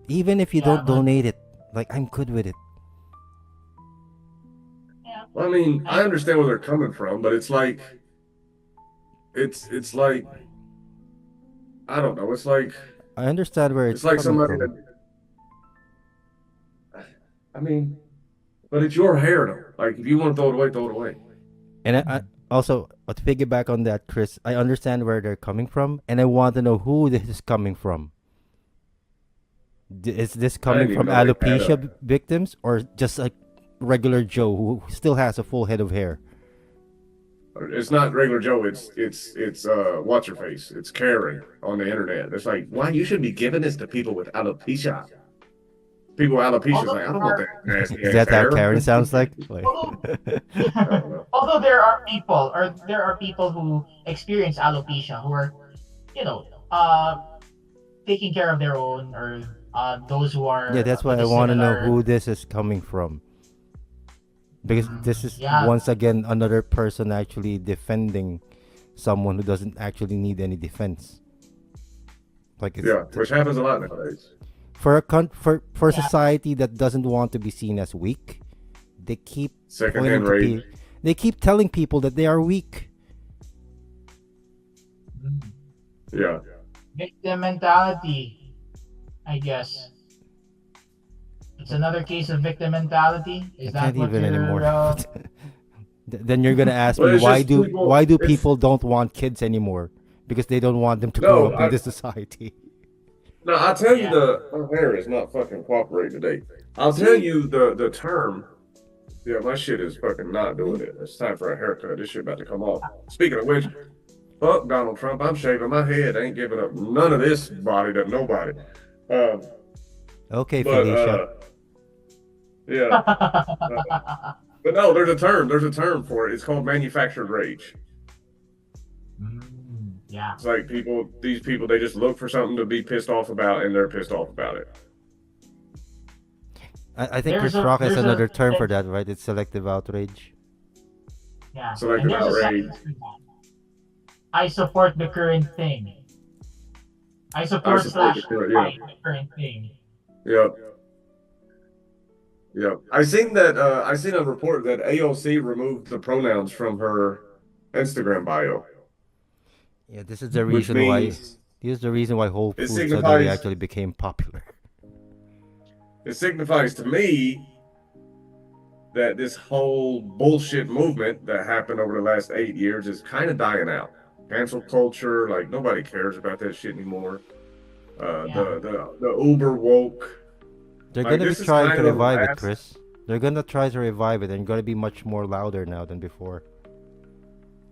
Even if you Yeah, don't but donate it, like, I'm good with it. yeah, Well, I mean, I I understand where they're coming from, but it's like I don't know. I understand where It's it's like coming somebody from. that I mean, but it's your hair though. Like if you want to throw it away, throw it away. And I also, to piggyback on that, Chris, I understand where they're coming from, and I want to know who this is coming from. Is this I coming didn't even from know they had alopecia victims, or just like regular Joe who still has a full head of hair? It's not regular Joe. It's what's her face. It's Karen on the internet. It's like why you should be giving this to people with alopecia. People with alopecia is although like I there don't want are that nasty Is ass that how hair. Karen sounds like? Like, although I don't know. although there are people who experience alopecia who are you know taking care of their own, or those who yeah, are that's why with I a want to know similar. who this is coming from. Because this is Yeah, once again another person actually defending someone who doesn't actually need any defense. Like, it's Yeah, which happens a lot nowadays. for for yeah. society that doesn't want to be seen as weak, they keep pointing Secondhand to rage. they keep telling people that they are weak. Mm. Yeah. Victim mentality, I guess. It's another case of victim mentality. I Is that can't what even you're? anymore. Then you're gonna ask Well, me it's why just do people. It's people don't want kids anymore? Because they don't want them to grow no. up in this society. No, I'll tell you Yeah. my hair is not fucking cooperating today. I'll tell See? you the term. Yeah, my shit is fucking not doing it. It's time for a haircut. This shit about to come off. Speaking of which, fuck Donald Trump. I'm shaving my head. I ain't giving up none of this body to nobody. Um, Okay, but Felicia. yeah. But no, there's a term. There's a term for it. It's called manufactured rage. Yeah. It's like these people, they just look for something to be pissed off about, and they're pissed off about it. I think There's Chris a Rock has there's another a term for that, right? It's selective outrage. yeah, and Selective there's a outrage. sentence for that. I support the current thing. I I support support slash the current. fight the current thing. Yeah, yeah. I seen that. I seen a report that AOC removed the pronouns from her Instagram bio, Yeah, this is the which reason why. means Here's the reason why Whole it Foods suddenly signifies actually became popular. it signifies to me that this whole bullshit movement that happened over the last 8 years is kind of dying out. Cancel culture, like nobody cares about that shit anymore. Yeah. The uber woke, They're like gonna be this is trying kind to of the revive it, last. Chris. They're gonna try to revive it and gonna be much more louder now than before.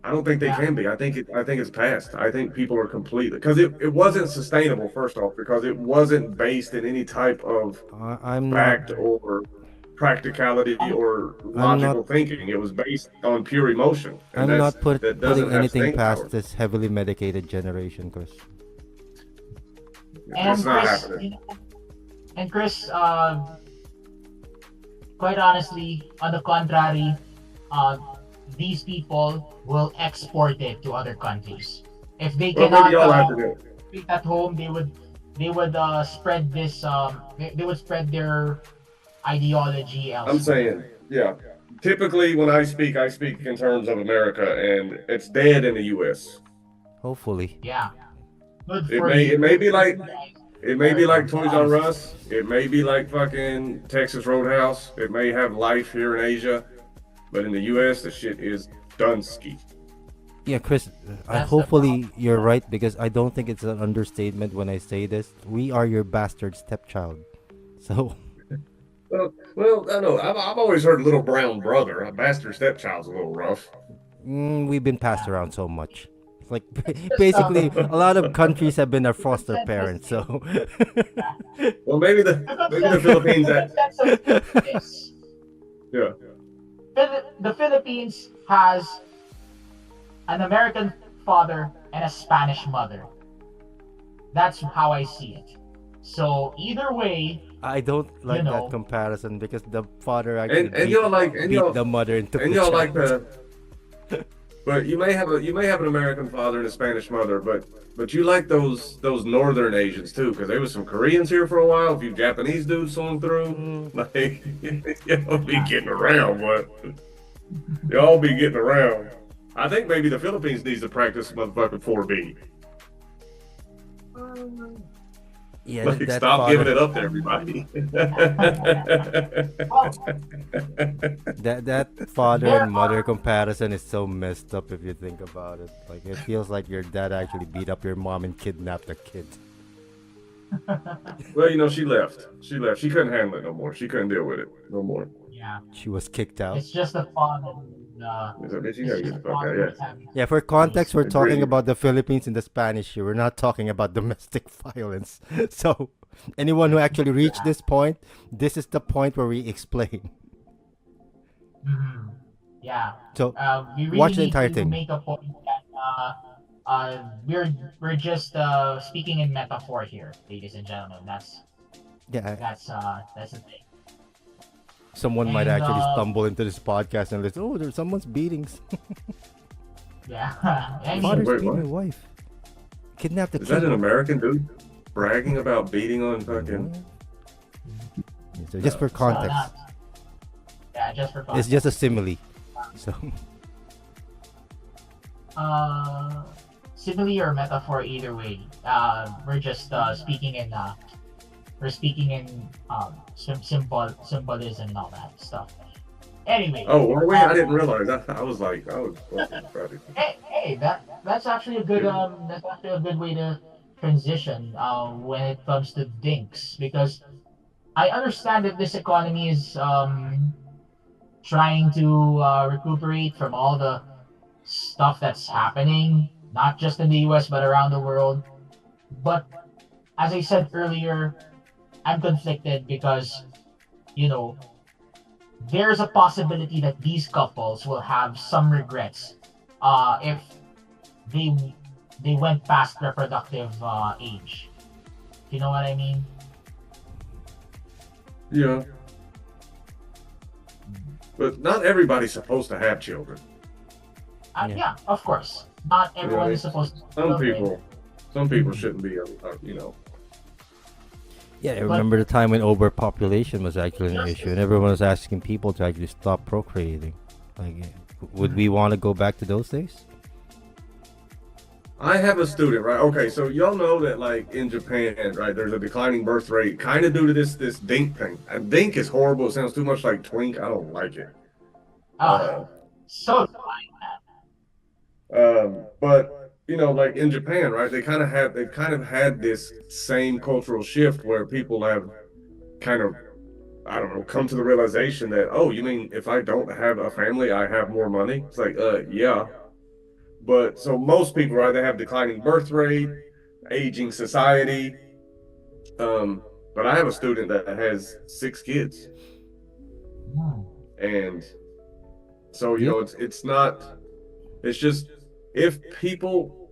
I don't think they Yeah. can be. I think it's past. I think people are completely because it wasn't sustainable, first off, because it wasn't based in any type of I'm not. fact or practicality or I'm not. logical thinking. It was based on pure emotion, and I'm not that putting doesn't have anything staying past power. this heavily medicated generation, Chris. It's And not Chris, happening. and Chris, quite honestly, on the contrary, uh, these people will export it to other countries. If they Well, maybe cannot y'all have to do it. speak at home, they would spread this they would spread their ideology I'm elsewhere. saying, yeah. Typically, when I speak in terms of America, and it's dead in the U.S. Hopefully. Yeah. Good It for may you. it may be like it may be like America. Toys R Us. It may be like fucking Texas Roadhouse. It may have life here in Asia, but in the U.S., the shit is Dunsky. Yeah, Chris. That's the Hopefully you're right because I don't think it's an understatement when I say this. We are your bastard stepchild. So Well, I know. I've always heard little brown brother. A bastard stepchild's a little rough. we've been passed around so much. Like just, basically, a lot of countries have been our foster parents. So Well, maybe the Philippines. The good sense of this. Yeah. The Philippines has an American father and a Spanish mother. That's how I see it. So either way, I don't like know. that comparison because the father actually And y'all like and beat y'all the mother and took and the y'all child. like the. But you may have an American father and a Spanish mother, but you like those Northern Asians too, because there was some Koreans here for a while. A few Japanese dudes swung through. Like y'all be getting around, but y'all be getting around. I think maybe the Philippines needs to practice motherfucking 4B. Yeah, Like, that stop father, giving it up to everybody. well, that father There and mother are- comparison is so messed up if you think about it. Like it feels like your dad actually beat up your mom and kidnapped a kid. Well, she left. She left. She couldn't handle it no more. She couldn't deal with it no more. yeah, She was kicked out. it's just the fun and So, bitch, you it's gotta just get the the fuck fun out. with Yeah. having. Yeah, for context, we're talking Agreed. about the Philippines and the Spanish here. We're not talking about domestic violence. So, anyone who actually reached this point, this is the point where we explain. Mhm. Yeah. So, We really watch the need entire to thing. make a point that we're just speaking in metaphor here, ladies and gentlemen. That's yeah, the thing. someone might And, actually stumble into this podcast and listen, oh, there's someone's beatings. Yeah. I Father's Wait, beat what? my wife. Kidnapped a Is kid. that an American dude bragging about beating on fucking? So just for context, yeah, just for fun. it's just a simile. So Simile or metaphor, either way. We're just speaking in symbolism and all that stuff. Anyway. Oh, were we? I didn't realize. I was fucking probably. Hey, that's actually a good way to transition when it comes to dinks, because I understand that this economy is trying to recuperate from all the stuff that's happening, not just in the US but around the world. But as I said earlier, I'm conflicted because, there's a possibility that these couples will have some regrets if they went past reproductive age. You know what I mean? Yeah. But not everybody's supposed to have children. Yeah. Yeah, of course. Not everyone Yeah, is supposed to. Some people Some people shouldn't be, you know. Yeah, I But remember the time when overpopulation was actually an issue, and justice, everyone was asking people to actually stop procreating. Like, would we want to go back to those days? I have a student, right? Okay, so y'all know that like in Japan, right, there's a declining birth rate, kind of due to this DINK thing. And DINK is horrible. It sounds too much like twink. I don't like it. ah, Uh, so but you know, like in Japan, right? They've kind of had this same cultural shift where people have kind of, I don't know, come to the realization that, oh, you mean if I don't have a family, I have more money? It's like, yeah. But so most people, right, they have declining birth rate, aging society. But I have a student that has 6 kids, hmm, and so you Yep. know, it's not. It's just if people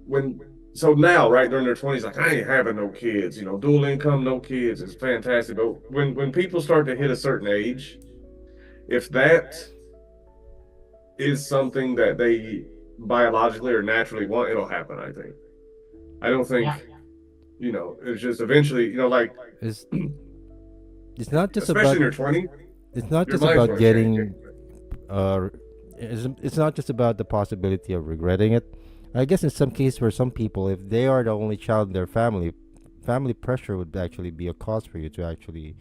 when so now, right, they're in their 20s, like I ain't having no kids. You know, dual income, no kids is fantastic. But when people start to hit a certain age, if that is something that they biologically or naturally want, it'll happen. I think. I don't yeah, think, you know, it's just eventually, you know, like It's it's not just especially about in your 20s, it's not your just mind's about going to change. getting it's not just about the possibility of regretting it. I guess in some cases for some people, if they are the only child in their family, family pressure would actually be a cause for you to actually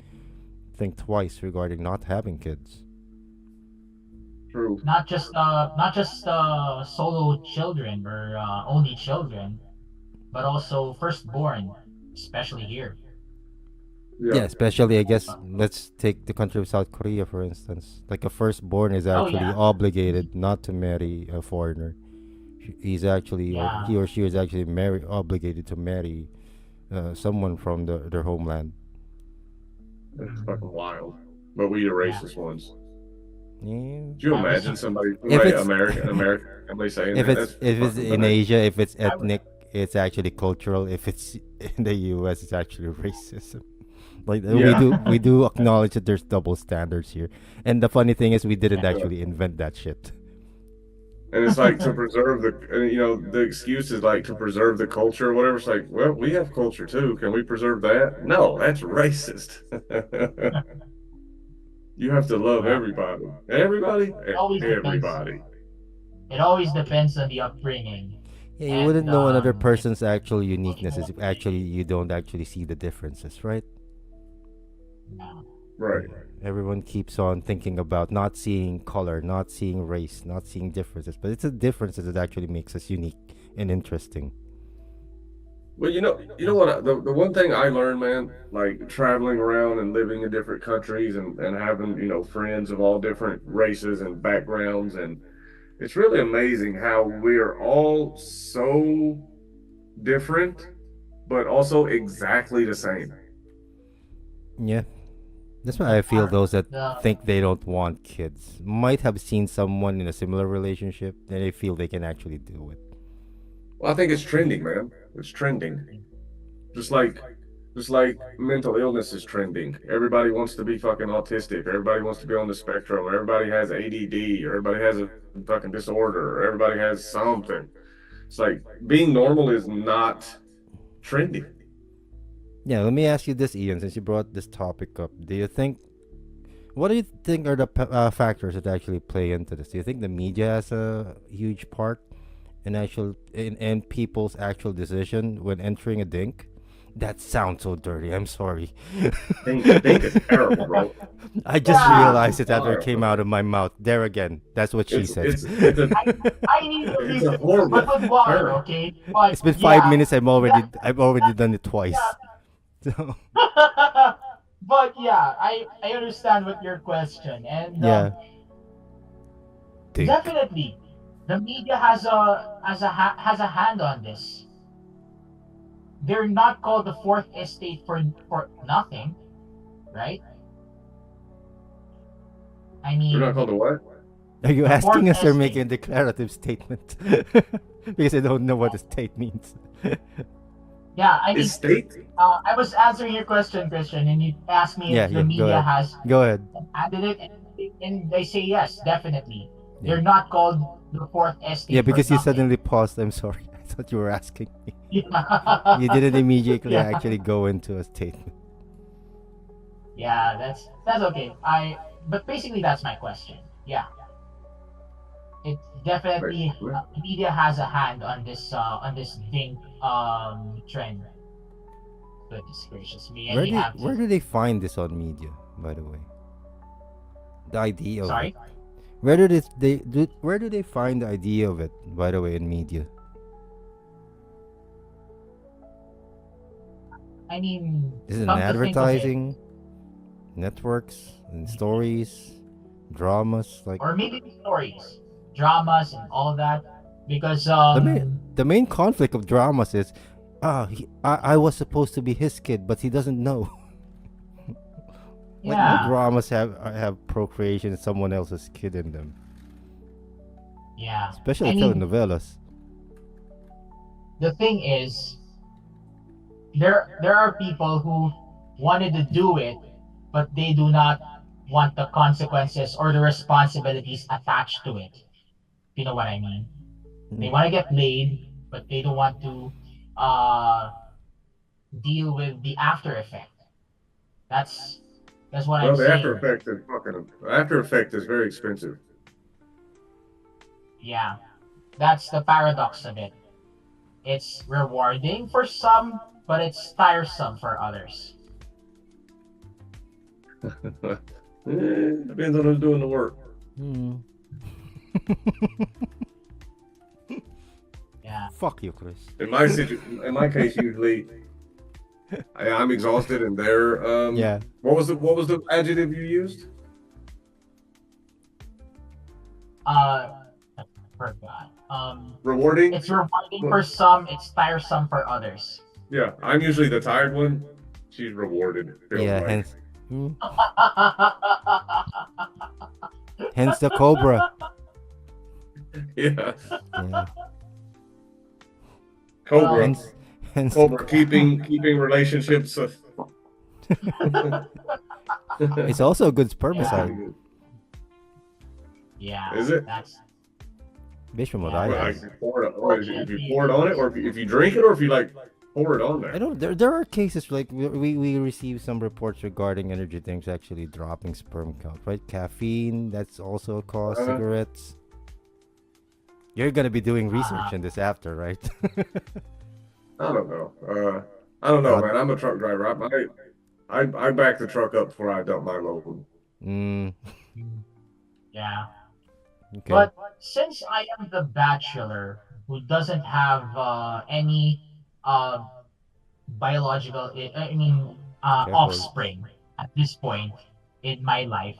think twice regarding not having kids. True. not just solo children or only children, but also firstborn, especially here. Yeah, Yeah. especially I guess let's take the country of South Korea for instance. Like a firstborn is Oh actually yeah, obligated not to marry a foreigner. He's actually, or yeah. he or she is actually obligated to marry someone from their homeland. It's Mhm. fucking wild. But we the Yeah, racist ones. Yeah. Could you I was imagine somebody, If right, it's American family saying that? That's if it's fucking in bad. Asia, if it's I would ethnic, it's actually cultural. If it's in the U.S., it's actually racism. Like Yeah. we do acknowledge that there's double standards here. And the funny thing is, we didn't yeah. Yeah. actually invent that shit. And it's like to preserve you know, the excuse is like to preserve the culture or whatever. It's like, well, we have culture too. Can we preserve that? No, that's racist. You have to love Well, everybody. Everybody? it always depends. Everybody. It always depends on the upbringing, Yeah, you wouldn't and know another if person's actual emotional uniquenesses if upbringing. actually you don't actually see the differences, right? Yeah. Right. Yeah. Everyone keeps on thinking about not seeing color, not seeing race, not seeing differences, but it's the differences that actually makes us unique and interesting. Well, you know what? The one thing I learned, man, like traveling around and living in different countries and having, you know, friends of all different races and backgrounds, and it's really amazing how we're all so different, but also exactly the same. Yeah, that's The why I feel part, those that the think they don't want kids might have seen someone in a similar relationship and they feel they can actually do it. Well, I think it's trending, man. It's trending. Just like just like mental illness is trending. Everybody wants to be fucking autistic. Everybody wants to be on the spectrum. Or everybody has ADD. Or everybody has a fucking disorder. Or everybody has something. It's like being normal is not trendy. Yeah, let me ask you this, Ian, since you brought this topic up. What do you think are the factors that actually play into this? Do you think the media has a huge part in people's actual decision when entering a dink? That sounds so dirty. I'm sorry. Think is terrible, bro. I just yeah, realized it after it came Horrible. out of my mouth. There again. That's what she said. It's a I need at it's least a horrible but with water, term. okay? But It's been five yeah, minutes. that I've already done it twice. yeah. So But yeah, I understand with your question, and yeah, dink. definitely the media has a hand on this. They're not called the fourth estate for nothing, right? I We're not mean, called a what? Are you the fourth asking us or making estate. a declarative statement? Because I don't know what a state means. Yeah, I Is mean, state? I was answering your question, Christian, and you asked me Yeah, if the yeah. Go media ahead. has Go ahead. added it, and they say yes, definitely. Yeah. They're not called the fourth Yeah, estate for because you nothing. suddenly paused. I'm sorry. what you were asking me. Yeah. You didn't immediately Yeah. actually go into a statement. Yeah, that's okay. But basically that's my question. Yeah, it Right. definitely media has a hand on this DINK trend. Goodness gracious me, and we have Where to. do they find this on media, by the way? The idea of it. Sorry, Where do they find the idea of it, by the way, in media? I mean, Is it in come to think of it, advertising, networks, and stories, dramas? Like or maybe stories, dramas, and all that, because the main conflict of dramas is, I was supposed to be his kid, but he doesn't know. Like all yeah, dramas have procreation, someone else's kid in them, yeah. especially I mean, telenovelas. the thing is, there are people who wanted to do it, but they do not want the consequences or the responsibilities attached to it. You know what I mean? They Mm. want to get laid, but they don't want to uh, deal with the after effect. That's that's what I'm Well, the After saying. Effect is After Effect is very expensive. Yeah, that's the paradox of it. It's rewarding for some, but it's tiresome for others. Depends on who's doing the work. Mm. Yeah. Fuck you, Chris. In my case, usually I'm exhausted, and they're Yeah. What was the adjective you used? I forgot. Rewarding. It's rewarding for some, it's tiresome for others. Yeah, I'm usually the tired one. She's rewarded. It feels Yeah. like. Hence. Hence the cobra. Yeah, Yeah. Cobra. Hence. Cobra keeping relationships. It's also a good spermicide. Yeah. Is it? That's Based on what Yeah, I Well, know. like, if you pour it, or if you pour it on it, or if you drink it, or if you like pour it on I there. don't. There are cases like we received some reports regarding energy drinks actually dropping sperm count. Right, caffeine. That's also a cause. Cigarettes. You're gonna be doing research in this after, right? I don't know. I don't know, God. man. I'm a truck driver. I back the truck up before I dump my load. Mm, yeah. okay. But since I am the bachelor who doesn't have any uh, biological, I mean, Careful. offspring at this point in my life,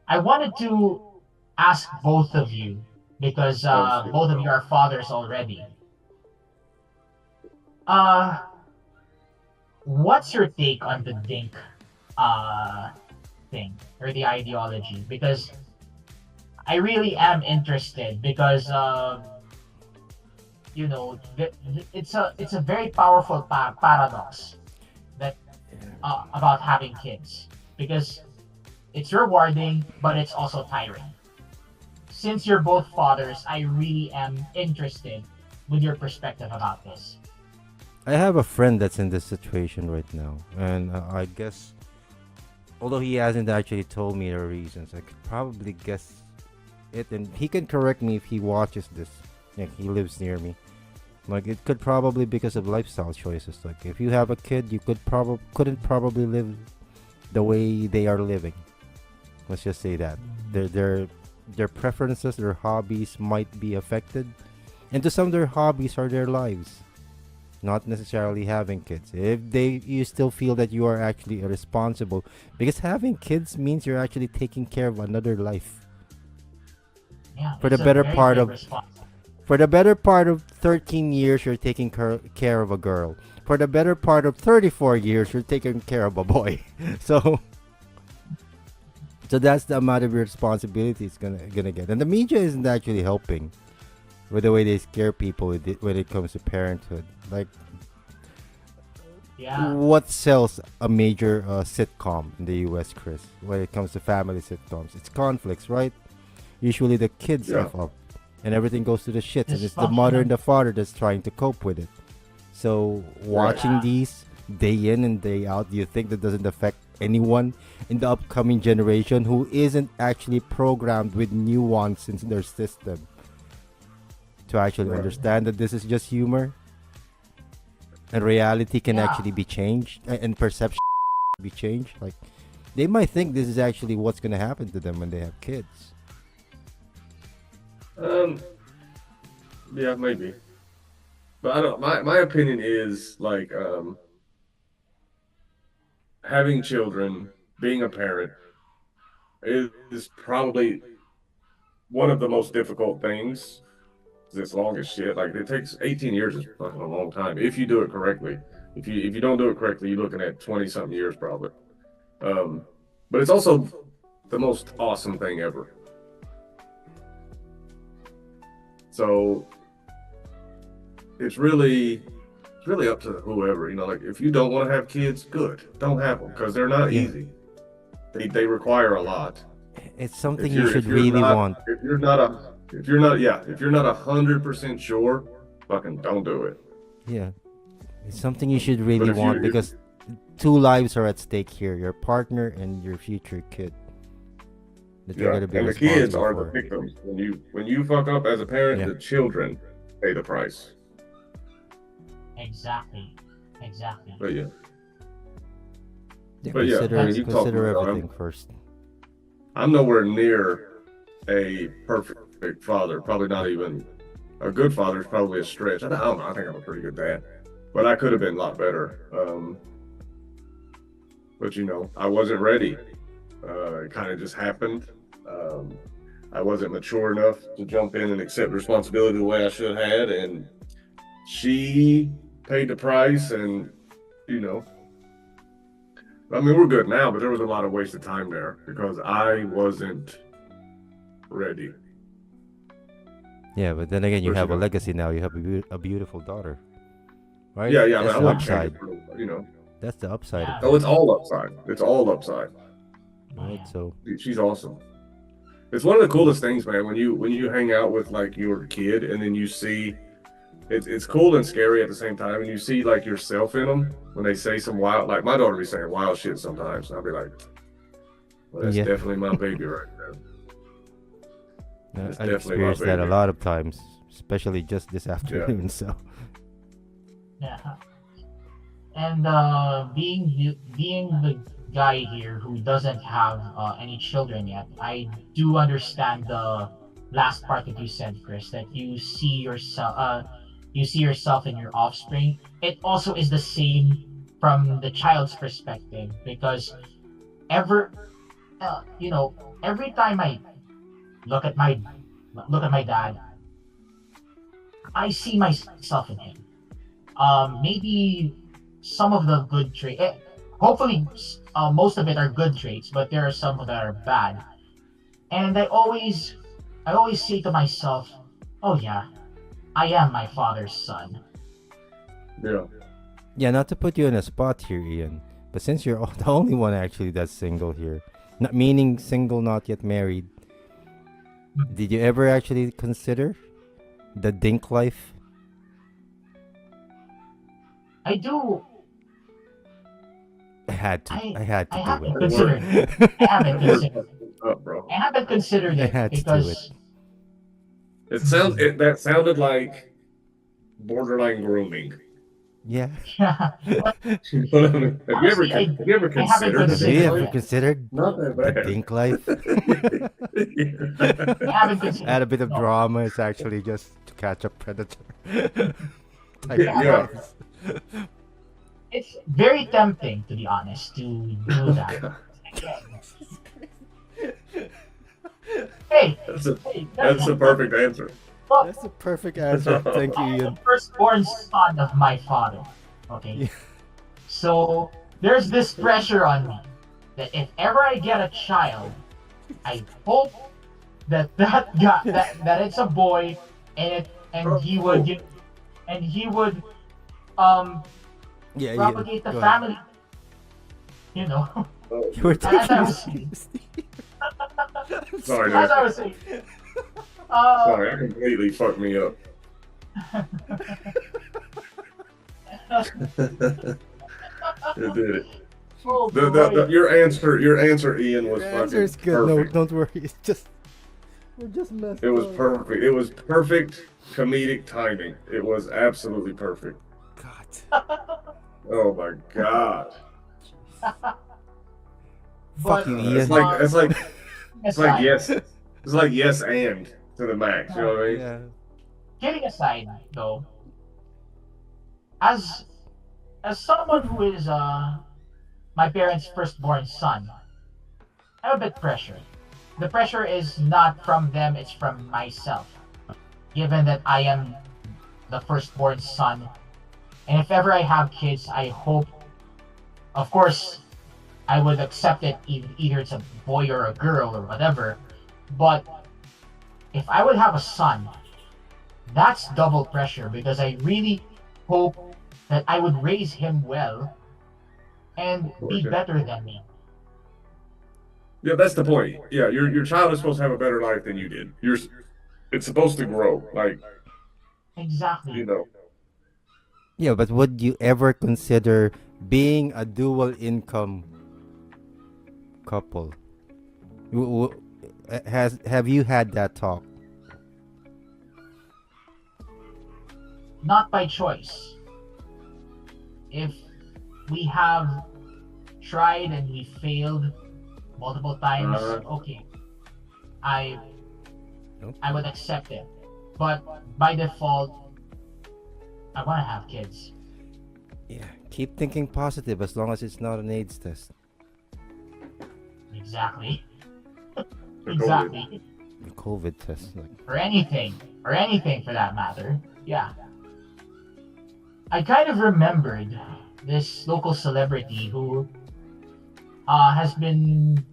I wanted to ask both of you because Oh, shit. both of you are fathers already. Uh, what's your take on the DINK thing or the ideology? Because I really am interested because you know it's a very powerful paradox that about having kids because it's rewarding but it's also tiring. Since you're both fathers, I really am interested with your perspective about this. I have a friend that's in this situation right now, and I guess, although he hasn't actually told me the reasons, I could probably guess it, and he can correct me if he watches this. Like, he lives near me. Like, it could probably because of lifestyle choices. Like, if you have a kid, you couldn't probably live the way they are living. Let's just say that their preferences, their hobbies might be affected, and to some, their hobbies are their lives. Not necessarily having kids. If you still feel that you are actually irresponsible, because having kids means you're actually taking care of another life. Yeah, For the it's a better very part big of responsibility. For the better part of 13 years, you're taking care of a girl. For the better part of 34 years, you're taking care of a boy. So that's the amount of responsibility it's gonna get. And the media isn't actually helping with the way they scare people when it comes to parenthood. Like, Yeah. what sells a major sitcom in the US, Chris, when it comes to family sitcoms? It's conflicts, right? Usually the kids Yeah. F up. and everything goes to the shits, and it's the mother and the father that's trying to cope with it. So watching these day in and day out, do you think that doesn't affect anyone in the upcoming generation who isn't actually programmed with nuance in their system to actually understand that this is just humor and reality can actually be changed and perception be changed? Like, they might think this is actually what's going to happen to them when they have kids. Yeah, maybe. But I don't. My opinion is like having children, being a parent, is probably one of the most difficult things. It's long as shit. Like it takes 18 years is fucking a long time if you do it correctly. If you don't do it correctly, you're looking at 20-something years probably. But it's also the most awesome thing ever. So it's really up to whoever, you know, like if you don't want to have kids, good. Don't have them because they're not easy. They require a lot. It's something you should really want. If you're not 100% sure, fucking don't do it. Yeah. It's something you should really want because two lives are at stake here, your partner and your future kid. That you're gonna be and the kids are the victims. When you fuck up as a parent, the children pay the price. Exactly. But yeah. Consider everything first. I'm nowhere near a perfect father. Probably not even a good father is probably a stretch. I don't know. I think I'm a pretty good dad, but I could have been a lot better. But you know, I wasn't ready. It kind of just happened. I wasn't mature enough to jump in and accept responsibility the way I should have had, and she paid the price. And you know, I mean, we're good now, but there was a lot of wasted time there because I wasn't ready. Yeah, but then again, you have a legacy now. You have a beautiful daughter, right? Yeah. That's the upside. You know, that's the upside. Oh, it's all upside. It's all upside. Right. So she's awesome. It's one of the coolest things, man. When you hang out with like your kid and then you see, it's cool and scary at the same time, and you see like yourself in them when they say some wild. Like my daughter be saying wild shit sometimes, and I'll be like, "Well, that's definitely my baby right there." I've experienced that a lot of times, especially just this afternoon. Yeah. So. Yeah. And being the guy here who doesn't have any children yet, I do understand the last part that you said, Chris, that you see yourself in your offspring. It also is the same from the child's perspective, because every time I look at my dad, I see myself in him. Maybe some of the good traits, hopefully most of it are good traits, but there are some that are bad. And I always say to myself, oh yeah, I am my father's son. Yeah. Yeah, not to put you in a spot here, Ian, but since you're the only one actually that's single here, not meaning single, not yet married, did you ever actually consider the DINK life? I do. I had to do it. I haven't considered it. I haven't considered it because that sounded like borderline grooming. Yeah. Have you ever considered not that bad. the DINK life? I haven't considered. Add a bit of drama. It's actually just to catch a predator. Yeah. It's very tempting, to be honest, to do that. Hey, that's a perfect answer. Look, that's a perfect answer. Thank you, I'm Ian. the firstborn son of my father. Okay, Yeah. So there's this pressure on me that if ever I get a child, I hope that it's a boy, and he would propagate the family. You know. You were taking this Sorry, as I was saying, Sorry, I completely fucked me up. It did it. Oh boy. Your answer, Ian, Your was answer fucking is good. No, perfect. don't worry. It's just we're just messed It was up. perfect. It was perfect comedic timing. It was absolutely perfect. God. Oh my god. Fuck But you, It's Ian. like it's like it's like aside, yes, it's like yes and to the max. You know what I mean? Yeah. kidding aside though, as as someone who is my parents' firstborn son, I'm a bit pressured. The pressure is not from them, it's from myself. Given that I am the firstborn son, and if ever I have kids, I hope, of course, I would accept it either it's a boy or a girl or whatever. But if I would have a son, that's double pressure because I really hope that I would raise him well and Of course, be yeah. better than me. Yeah, that's the point. Yeah, your child is supposed to have a better life than you did. It's supposed to grow. Like, you Exactly. know. Yeah, but would you ever consider being a dual income couple? Has have you had that talk? Not by choice. If we have tried and we failed multiple times, Uh, okay, I No. I would accept it. But by default, I want to have kids. Yeah. Keep thinking positive as long as it's not an AIDS test. Exactly. for COVID. Exactly. A COVID test. Like, Or anything for that matter. Yeah. I kind of remembered this local celebrity who has been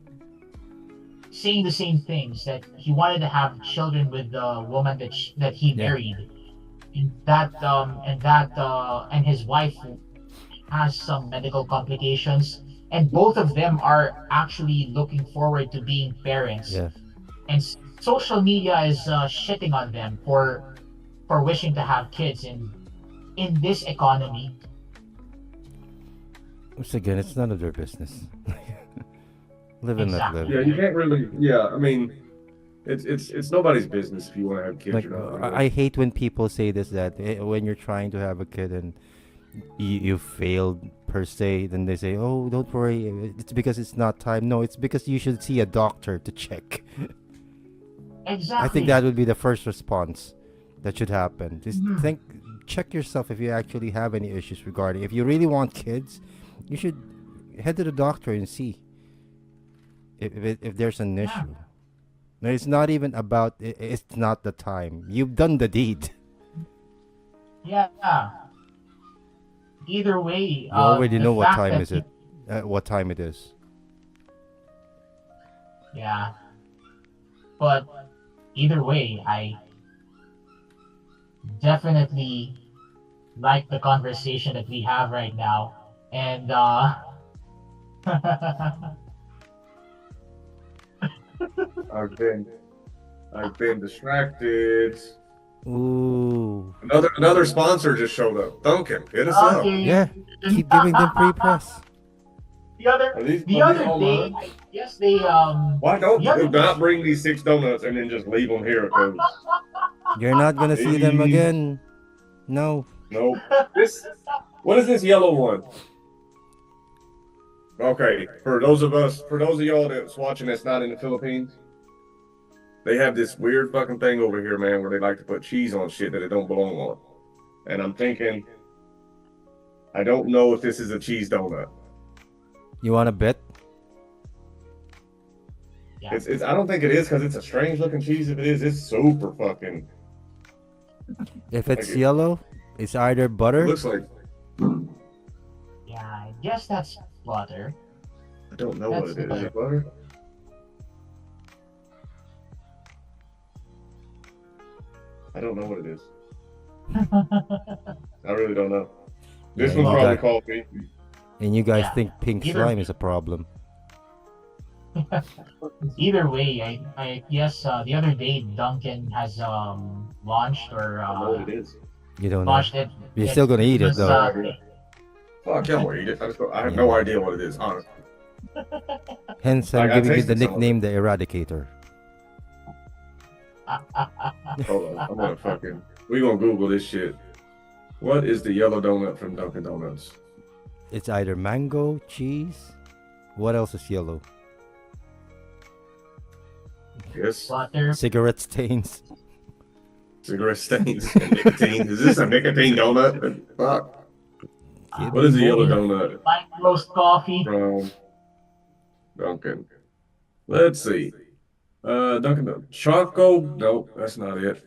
saying the same things that he wanted to have children with the woman that he yeah. married, and his wife has some medical complications, and both of them are actually looking forward to being parents, Yeah. and social media is shitting on them for wishing to have kids in this economy. Once again, it's none of their business. Live and let live. Exactly. Yeah, you can't really. Yeah, I mean, it's nobody's business if you want to have kids Like or not. You know? I hate when people say this that when you're trying to have a kid and you failed per se, then they say, "Oh, don't worry, it's because it's not time." No, it's because you should see a doctor to check. I think Exactly. that would be the first response that should happen. Just Mhm. check yourself if you actually have any issues regarding. If you really want kids, you should head to the doctor and see if there's an Yeah. issue. No, it's not even about it's not the time. You've done the deed. Yeah. Either way, You already the know what fact time that is it. What time it is. yeah, but either way, I definitely like the conversation that we have right now, and I've been I've been distracted. Ooh. Another sponsor just showed up. Duncan, hit us up. okay. Yeah. Keep giving them free press. The other Are these day, online? I guess they Why don't the other do day, not bring these 6 donuts and then just leave them here? Because You're not gonna see them please, again. No. nope. This what is this yellow one? Okay, for those of y'all that's watching that's not in the Philippines, they have this weird fucking thing over here, man, where they like to put cheese on shit that it don't belong on. And I'm thinking, I don't know if this is a cheese donut. You want to bet? yeah. It's I don't think it is because it's a strange looking cheese. If it is, it's super fucking. If it's Like it- yellow, it's either It butter. looks like Yeah, I guess that's butter. I don't know what That's it is. Is butter. it butter? I don't know what it is. I really don't know. This Yeah, one you probably got- called me. And you guys Yeah. think pink Either- slime is a problem. Either way, I yes, the other day Duncan has launched or I know what it is. You don't know. launched it. You're still gonna eat it was, though. Fuck, I'm gonna eat it. I have Yeah. no idea what it is, honestly. Hence, I'm I giving you the tasted some of nickname the Eradicator. Hold on, I'm gonna fucking. We gonna Google this shit. What is the yellow donut from Dunkin' Donuts? It's either mango, cheese. What else is yellow? Yes, butter. Cigarette stains. cigarette stains and nicotine. Is this a nicotine donut? Fuck. Could What be is a yellow more. donut Light roast coffee. from Dunkin'? Let's see. Dunkin' Donuts. Choco? Nope, that's not it.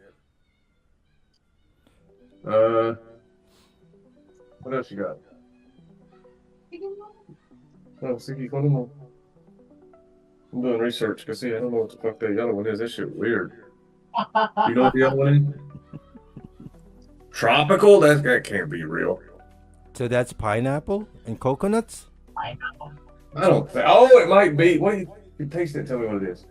What else you got? Oh, see, one more. I'm doing research because see, I don't know what the fuck that yellow one is. That shit weird. You know what the yellow one is? Tropical? That can't be real. So that's pineapple and coconuts? Pineapple. I don't think. Oh, it might be. What you taste it? Tell me what it is.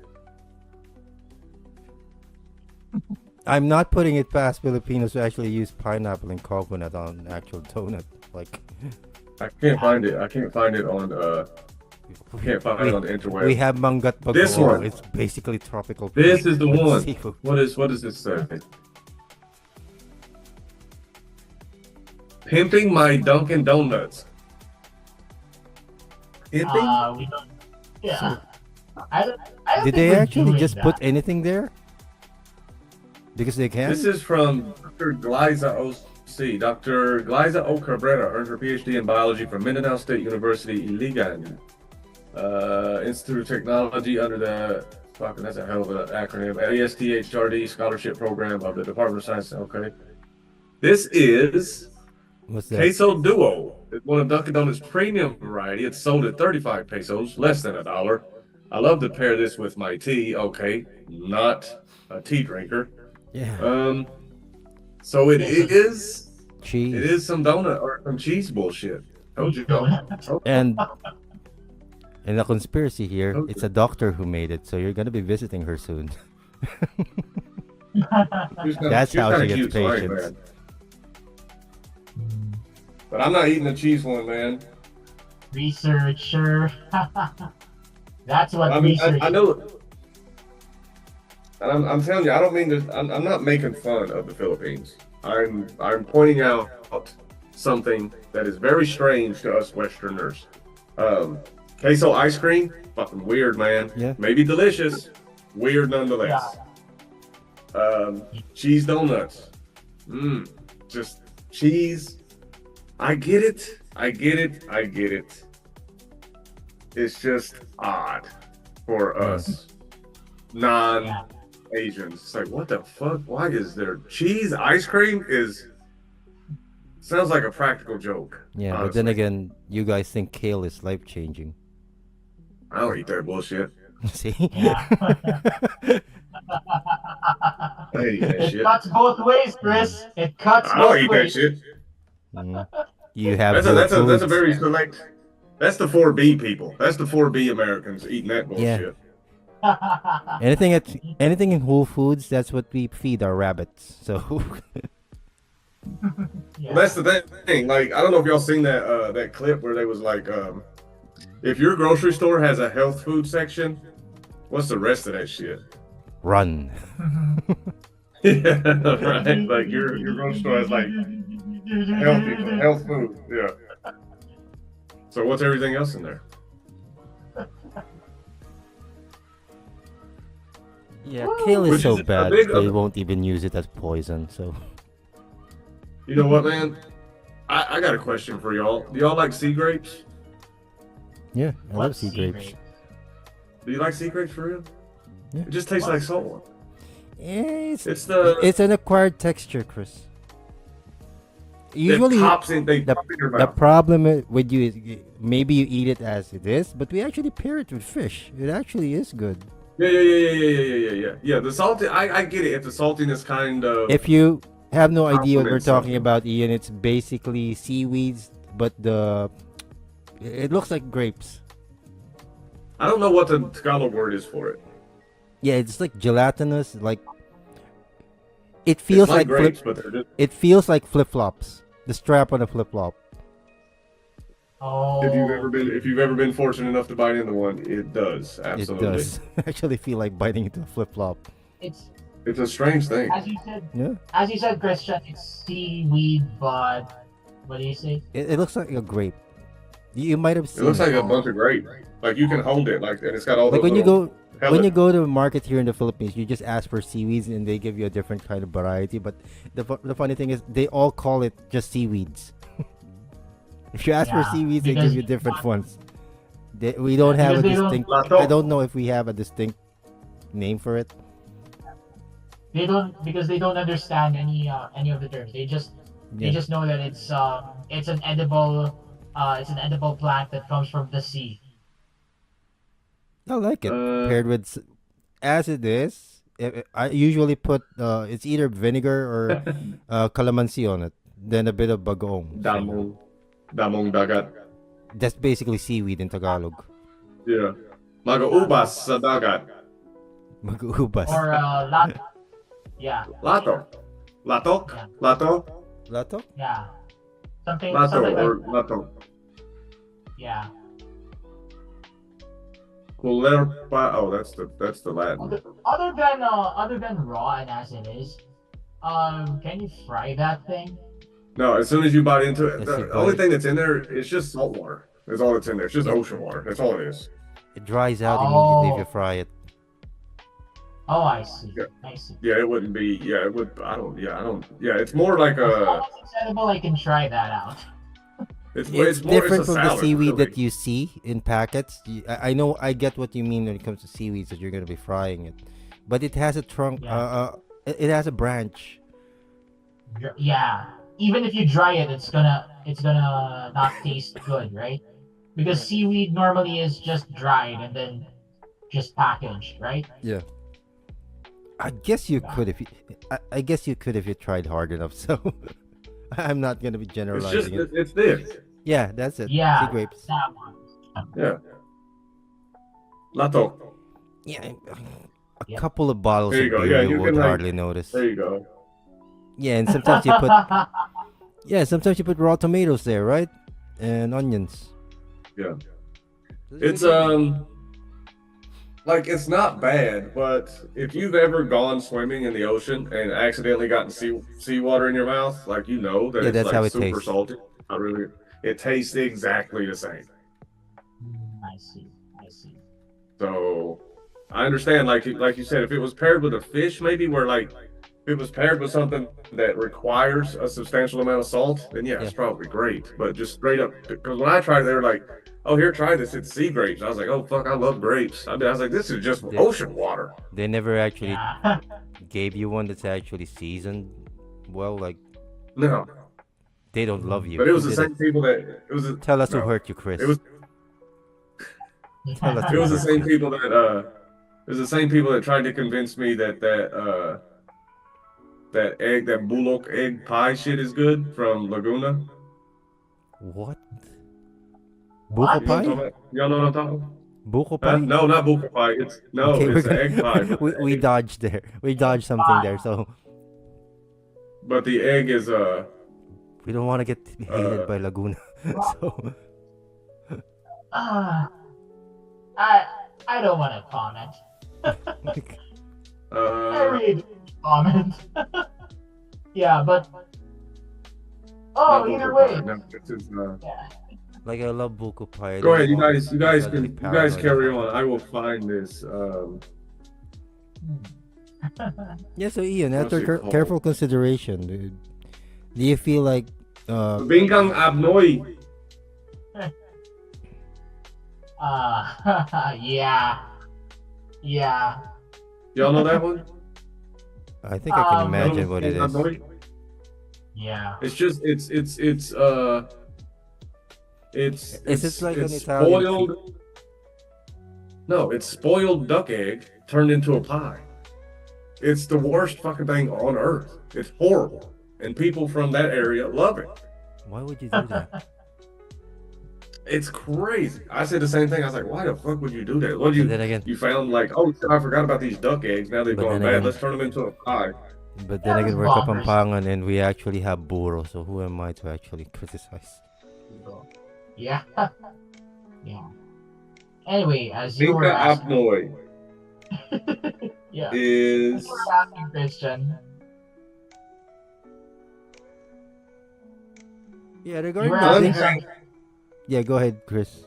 I'm not putting it past Filipinos to actually use pineapple and coconut on actual donut. Like, I can't find it. I can't find it on. Can't find it on the interweb. we have mangat bagoong. This one. It's basically tropical. This fruit is the with one. seafood. What does this say? Pimping my Dunkin' Donuts. Pimping? We don't. Yeah. I don't Did think they we're actually doing just that. put anything there? Because they can? This is from Dr. Gliza O.C. Dr. Gliza O. Cabrera earned her PhD in biology from Mindanao State University, Iligan. Institute of Technology under the, fucking, that's a hell of an acronym, ASTHRD Scholarship Program of the Department of Science. Okay. This is What's that? Queso Duo. It's one of Dunkin' Donuts' premium variety. It's sold at 35 pesos, less than $1. I love to pair this with my tea. Okay, not a tea drinker. Yeah. So it is Cheese. some donut or some cheese bullshit. Told you. And the conspiracy here, it's a doctor who made it, so you're gonna be visiting her soon. That's how she gets patients. But I'm not eating the cheese one, man. Researcher. That's what I mean, research. I know. And I'm telling you, I don't mean to. I'm not making fun of the Philippines. I'm pointing out something that is very strange to us Westerners. Queso ice cream, fucking weird, man. Yeah. Maybe delicious, weird nonetheless. Cheese donuts, just cheese. I get it. It's just odd for us non-Asians. It's like, what the fuck? Why is there cheese ice cream? Sounds like a practical joke. Yeah, honestly. but then again, you guys think kale is life changing. I don't eat that bullshit. See? Yeah. I hate that It shit. cuts both ways, Chris. It cuts I don't both eat that ways. shit. You have That's a foods. very select. That's the 4B people. That's the 4B Americans eating that bullshit. Anything in Whole Foods, that's what we feed our rabbits. So Yeah. Well, that's the thing. Like, I don't know if y'all seen that clip where they was like, if your grocery store has a health food section, what's the rest of that shit? run. Yeah, right. Like your grocery store has like health food. Yeah. So what's everything else in there? Yeah, kale is Which so is a bad big they other- won't even use it as poison. So You know what, man? I got a question for y'all. Do y'all like sea grapes? yeah, I love What's sea grapes. secret? Do you like sea grapes for real? Yeah. It just tastes like salt. It's It's an acquired texture, Chris. Usually, it pops in, they the, pop in your the mouth. problem with you is maybe you eat it as it is, but we actually pair it with fish. It actually is good. Yeah. Yeah, the salty, I get it. If the saltiness kind of. If you have no idea what we're Complements talking something. about, Ian, it's basically seaweeds, but it looks like grapes. I don't know what the Tagalog word is for it. Yeah, it's like gelatinous. Like it It's feels like like grapes, but they're just. It feels like flip flops. The strap on a flip flop. If you've ever Oh, been fortunate enough to bite into one, it does It absolutely. does actually feel like biting into a flip flop. it's It's a strange thing. Yeah, as you said, Christian. It's seaweed, but what do you say? it looks like a grape. You might have It looks seen like it. a bunch of grape. Like you can hold it, like, and it's got all Like those when you little go when you pellets. go to a market here in the Philippines, you just ask for seaweeds and they give you a different kind of variety. But the funny thing is, they all call it just seaweeds. If you ask for Yeah, seaweeds, they give because you different ones. We don't have because a they don't distinct. I Lato. don't know if we have a distinct name for it. they don't understand any of the terms. They Yeah, just know that it's an edible plant that comes from the sea. I like it Uh, paired with as it is. I usually put it's either vinegar or calamansi on it, then a bit of bagoong. So damong, damong dagat. that's basically seaweed in Tagalog. Yeah. Yeah. Mag-ubas sa dagat. Mag-ubas. Or yeah, Lato. Latok? yeah, Lato? Lato? yeah. Lato Something like or lato. yeah. Culerpa. Oh, that's the Latin. Other than raw and as it is, can you fry that thing? No, as soon as you bite into it, Yes, you the bite only it. thing that's in there is just salt water. That's all that's in there. It's just Yeah, ocean water. That's all it is. it dries out immediately if you Oh, fry it. oh, I see, Yeah. I see. Yeah, it wouldn't be. Yeah, it would. I don't. Yeah, I don't. Yeah, it's more like As long a. as it's edible, I can try that out. It's It's more. It's a different from the salad, seaweed really. that you see in packets. I know, I get what you mean when it comes to seaweeds that you're gonna be frying it, but it has a trunk. Yeah, It has a branch. yeah. Even if you dry it, it's gonna not taste good, right? Because Yeah. seaweed normally is just dried and then just packaged, right? Yeah. I guess you Yeah. could if you. I guess you could if you tried hard enough. So I'm not gonna be It's just. generalizing it. It's this. Yeah, that's it. Sea Yeah, grapes. that one. Yeah. Lato. Yeah, a Yeah. couple of bottles There you of go. beer Yeah, you you would can like. hardly notice. There you go. Yeah, and sometimes sometimes you put raw tomatoes there, right? And onions. Yeah. Does it It's make it- like it's not bad, but if you've ever gone swimming in the ocean and accidentally gotten seawater in your mouth, like you know that Yeah, it's that's like how it super tastes. salty. Not really. It tastes exactly the same. I see. I see. So I understand, like you said, if it was paired with a fish, maybe where like if it was paired with something that requires a substantial amount of salt, then yeah, Yeah. it's probably great. But just straight up, because when I tried it, they were like, "Oh, here, try this. It's sea grapes." I was like, "Oh fuck, I love grapes." I was like, "This is just They- ocean water." They never actually Yeah. gave you one that's actually seasoned well. Like No, they don't love you. but it was Who the did same people that it was. Tell us who No, hurt you, Chris. it was Tell us it was the hurt same you. people that it was the same people that tried to convince me that egg, that bullock egg pie shit is good from Laguna. What? What? Buko You know what I'm talking pie? about? Y'all know what I'm talking about? Buko Huh? pie? No, not buka pie. Okay, we're It's an egg pie. gonna we dodged there. We dodged something there, so But the egg is we don't want to get hated uh by Laguna. So Uh, I I don't want to comment. I uh really don't comment. Yeah, but not either buka way. pie. No, it's just, Yeah. like I love buko pie. I go don't ahead, know why you guys suddenly can you guys paranoid carry about on. I will find this Yeah, so Ian, what's after it called? careful consideration, dude, do you feel like Bingkang Abnoy. Yeah. Yeah. Y'all know that one? I think I can Um, imagine what it Bingkang is. Abnoy? Yeah. It's just it's Is it like an it's Italian spoiled. No, it's spoiled duck egg turned into a pie. It's the worst fucking thing on earth. It's horrible, and people from that area love it. Why would you do that? It's crazy. I said the same thing. I was like, why the fuck would you do that? What But then again, you found like, oh shit, I forgot about these duck eggs. Now they've but gone then bad. again, Let's turn them into a pie. Yeah, that's we're bonkers. Kapampangan and we actually have burro. So who am I to actually criticize? Yeah. Yeah. Anyway, as you were Binka asking, Abnoy yeah, as you is were asking, Christian, Yeah, you were regarding the asking dink. unhatched, something. Yeah, go ahead, Chris.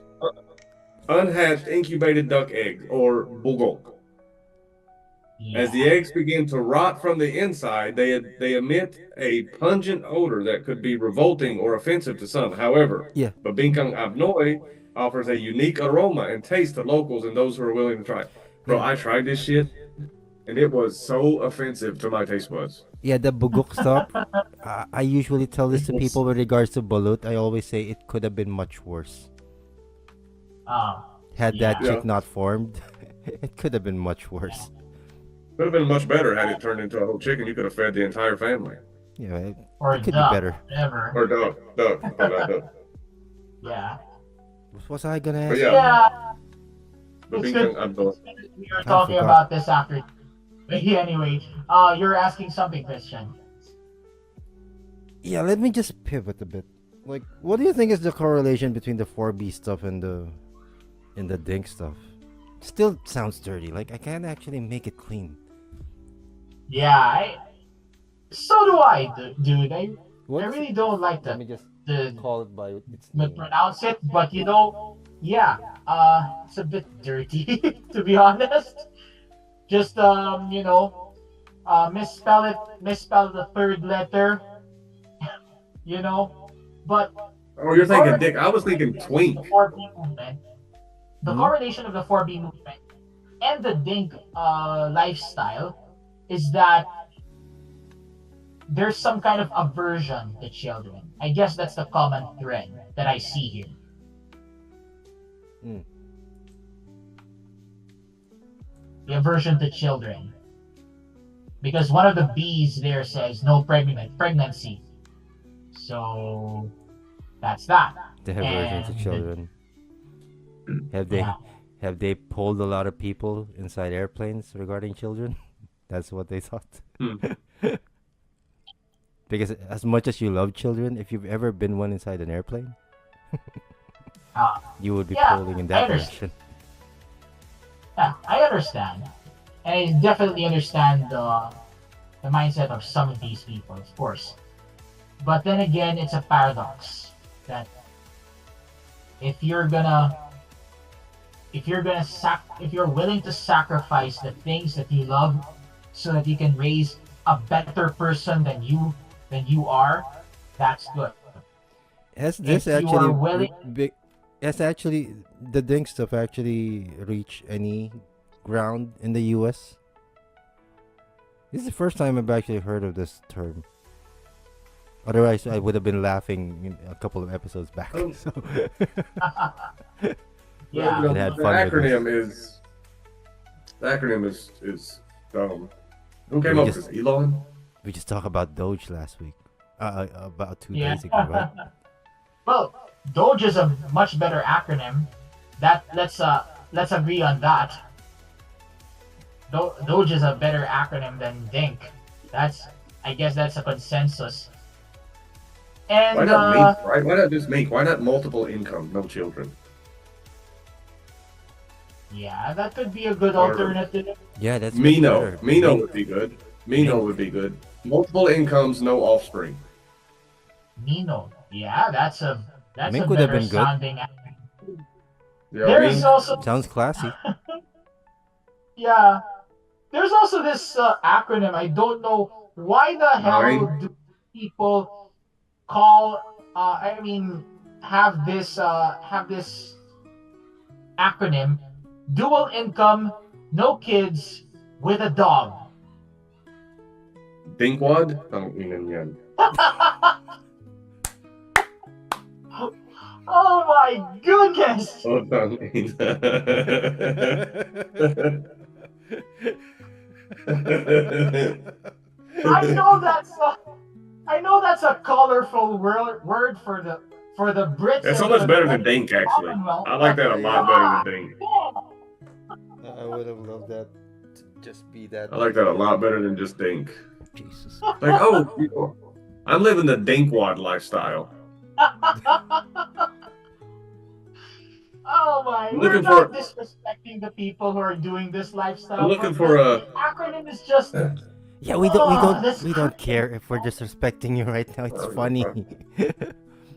unhatched incubated duck eggs, or bugok. As the Yeah. eggs begin to rot from the inside, they emit a pungent odor that could be revolting or offensive to some. However, Yeah, Babinkang Abnoy offers a unique aroma and taste to locals and those who are willing to try it. Bro, yeah, I tried this shit and it was so offensive to my taste buds. yeah. The bugok stuff. I usually tell this It to was people with regards to balut. I always say it could have been much worse. Um. Had that Yeah. yeah. chick not formed, it could have been much Yeah. worse. Could have been much better had it turned into a whole chicken. You could have fed the entire family. Yeah, Or it could be duck, better. whatever. Or duck, duck. My bad, duck. Yeah. What was I gonna But ask? yeah, Yeah. It's Babinkang good. Abnoy. It's good that we were I talking forgot. about this after. But yeah, anyway, you're asking something, Christian. Yeah, let me just pivot a bit. Like, what do you think is the correlation between the 4B stuff and the dink stuff? Still sounds dirty. Like I can't actually make it clean. Yeah, so do I, dude. I What's really don't like Let me just the call it by its name. pronounce it, but yeah, it's a bit dirty to be honest. Just misspell the third letter, you know. But Oh, you're the thinking dick. correlation I was thinking of the twink. 4B movement, the Hmm? correlation of the 4B movement and the DINK lifestyle is that there's some kind of aversion to children. I guess that's the common thread that I see here. Mm. The aversion to children. Because one of the B's there says no pregnancy. So that's that. The aversion to And children. Have they yeah, have they pulled a lot of people inside airplanes regarding children? That's what they thought. Hmm. Because as much as you love children, if you've ever been one inside an airplane, uh, you would be yeah, pulling in I that understand. direction. Yeah, I understand. And I definitely understand the mindset of some of these people, of course. But then again, it's a paradox that if you're gonna if you're willing to sacrifice the things that you love so that you can raise a better person than you are, that's good. Has this If you are actually willing, has actually the dink stuff actually reached any ground in the US? This is the first time I've actually heard of this term. Otherwise, I would have been laughing a couple of episodes back. Um, So yeah, It had the fun with acronym is dumb. Who came We up with just- this? Elon? we just talked about Doge last week. About 2 yeah. days ago, right? Well, Doge is a much better acronym. That let's agree on that. Doge is a better acronym than DINK. I guess that's a consensus. Why And not make? Right? Why not just make? Why not multiple income, no children? yeah, that could be a good Or- alternative. Yeah, that's much Mino. better. Mino Mink- would be good. Mino Mink. would be good. Multiple incomes, no offspring. Nino. Yeah, that's a Mink would have better been good. sounding. Yeah, There's Mink. also Sounds classy. yeah. There's also this acronym. I don't know why the hell Nine. do people call. I mean, have this acronym: dual income, no kids, with a dog. Dinkwad? Ang inan yan. Oh my goodness! Oh, ang ina. I know that's a colorful word for the Brits That's so and much for the better than rest of Dink, the actually. Commonwealth. I like that a lot better than Dink. I would have loved that to just be that. I like that a lot better than just Dink. Jesus. Like, oh, I'm living the Dinkwad lifestyle. Oh my, I'm we're looking not for. disrespecting the people who are doing this I'm lifestyle, looking but for the a. acronym is just Yeah, we don't we don't this we don't care if we're disrespecting you right now. It's funny.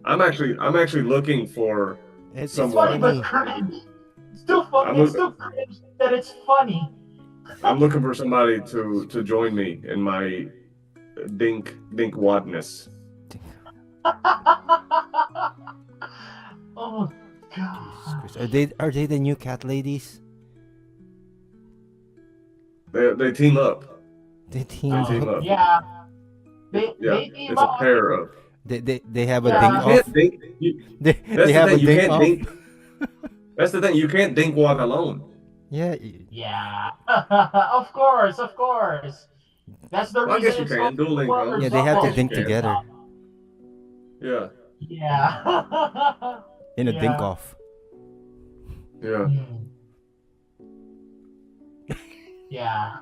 I'm actually looking for It's it's funny someone. but funny. cringe. It's too I'm it's look, too cringe that it's funny. I'm looking for somebody to join me in my Dinkwadness. Oh Jesus god. Christ. Are they the new cat ladies? They team up. They team They team up. up. Yeah, Yeah, they team it's a up. pair of. They have a Yeah, dink you Yeah. off. can't dink. They That's the have a thing. You dink can't off. dink. That's the thing. You can't Dinkwad alone. Yeah. Yeah. Of course, of course. That's the Well, I reason guess you it's can called dual Water income. Yeah, they have I to guess you dink Zombies. can. together Yeah, Yeah. in a dink Yeah. off. yeah. Hmm. Yeah.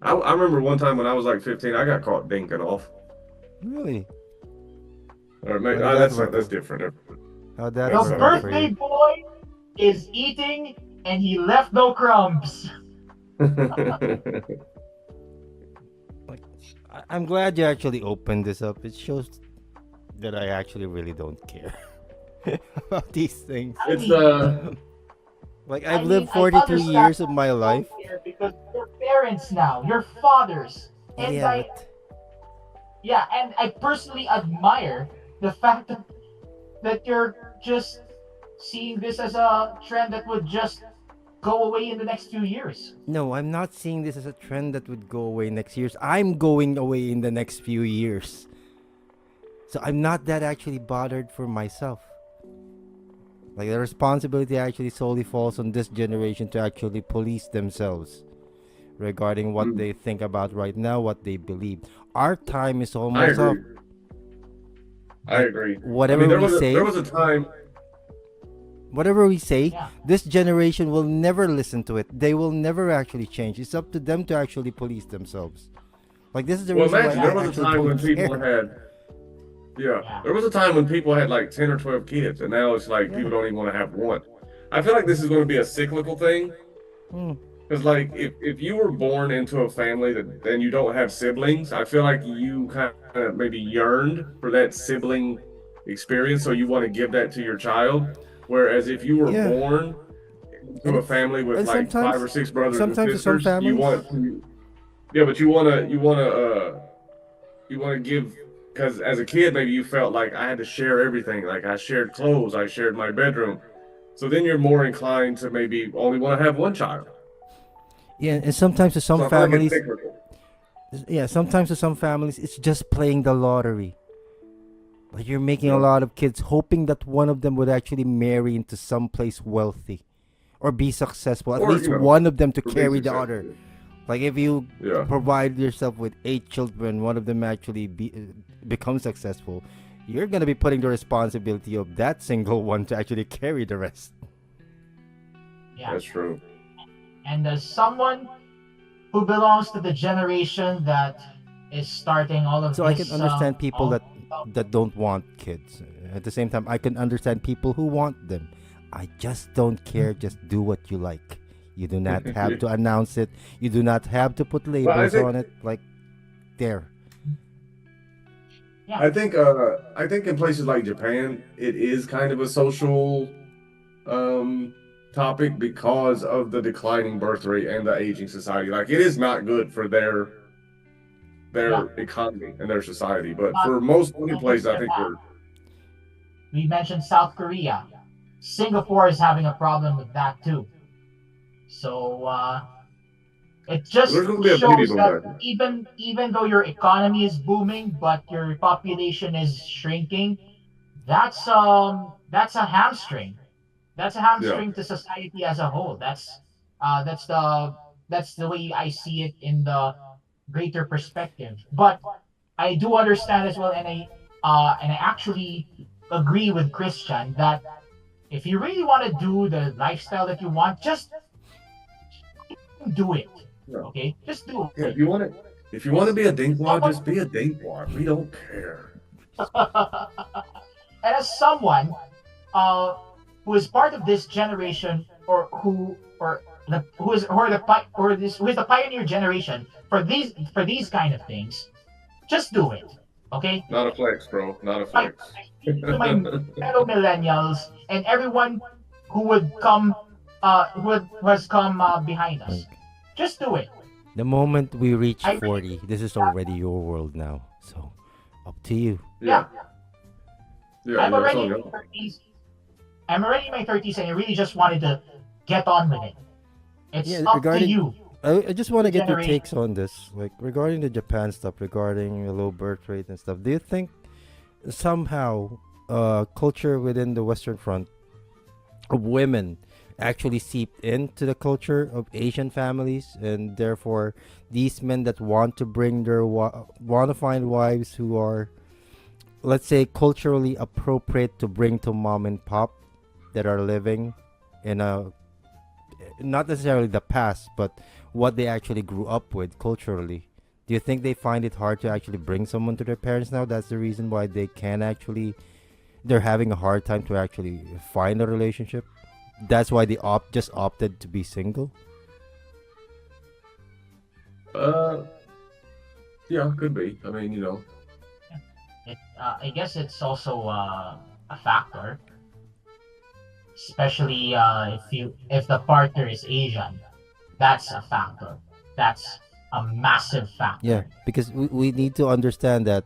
I remember one time when I was like 15, I got caught dinking off. Really? Or maybe, How did that that's work that's out? different. How'd that That's The work out for birthday you? boy is eating and he left no crumbs. Like, I'm glad you actually opened this up. It shows that I actually really don't care about these things. I It's mean, Like, I I've mean, lived I 43 understand years of why my you life. don't care because you're parents now, you're fathers, and Yeah, I but yeah, and I personally admire the fact that you're just seeing this as a trend that would just go away in the next few years. no, I'm not seeing this as a trend that would go away next years. I'm going away in the next few years. So I'm not that actually bothered for myself. Like, the responsibility actually solely falls on this generation to actually police themselves regarding what they think about right now, what they believe. Our time is I almost up. agree. I Like, agree. I whatever mean, there we was say, there was a time. whatever we say, Yeah. this generation will never listen to it. They will never actually change. It's up to them to actually police themselves. Like, this is the Well, reason imagine why there I was a actually time don't when people care. had. Yeah, Yeah. there was a time when people had like 10 or 12 kids, and now it's like Yeah. people don't even want to have one. I feel like this is going to be a cyclical thing. Hmm. Because, like, if you were born into a family that then you don't have siblings, I feel like you kind of maybe yearned for that sibling experience, so you want to give that to your child. Whereas if you were Yeah. born And into a it's, family with and like 5 or 6 brothers and sometimes to some sisters, you families, want to, yeah, but you want to give, because as a kid maybe you felt like I had to share everything, like I shared clothes, I shared my bedroom. So then you're more inclined to maybe only want to have one child. yeah, and sometimes to some So I feel like it's families, cyclical. yeah, sometimes to some families, it's just playing the lottery. Like, you're making a Yeah. lot of kids, hoping that one of them would actually marry into some place wealthy, or be successful. At Or, least you know, one of them to for being carry the successful. other. Like, if you Yeah. provide yourself with 8 children, one of them actually become successful, you're gonna be putting the responsibility of that single one to actually carry the rest. Yeah. That's true. And as someone who belongs to the generation that is starting all of So this, I can understand people all- that don't want kids. At the same time, I can understand people who want them. I just don't care. Just do what you like. You do not have to announce it. You do not have to put labels think- on it. Like, there. I think in places like Japan, it is kind of a social topic because of the declining birth rate and the aging society. Like, it is not good for their Yeah. economy and their society. But Not- for most other not places, I just think Japan. We mentioned South Korea. Singapore is having a problem with that too. So it just There's gonna be a baby shows boom that back. even though your economy is booming but your population is shrinking, that's a hamstring. That's a hamstring to society as a whole. That's the way I see it in the greater perspective. But I do understand as well, and I actually agree with Christian that if you really want to do the lifestyle that you want, just do it. Yeah. Okay, just do Yeah, it. if you want to be a dinkwad, Someone, just be a dinkwad. We don't care. and as someone uh, who is part of this generation, or who are the who is the pioneer generation for these kind of things, just do it. Okay, Not a flex, bro. Not a I, flex. I speak to my fellow millennials and everyone who would come, who has come behind us. Like, Just do it. the moment we reach I 40, this is already your world now. So, up to you. Yeah, yeah, yeah, I'm yeah. It's already all in good. my 30s. I'm already in my 30s, and I really just wanted to get on with it. It's Yeah, up to regarding you, I just want the to get your generation. takes on this, like regarding the Japan stuff, regarding the low birth rate and stuff. Do you think somehow culture within the Western Front of women actually seeped into the culture of Asian families, and therefore these men that want to bring their want to find wives who are, let's say, culturally appropriate to bring to mom and pop that are living in a, not necessarily the past, but what they actually grew up with culturally. Do you think they find it hard to actually bring someone to their parents now? That's the reason why they can actually, they're having a hard time to actually find a relationship. That's why they just opted to be single. Uh, yeah, could be. I mean, I guess it's also a factor, especially if the partner is Asian. That's a factor. That's a massive Yeah, factor. because we need to understand that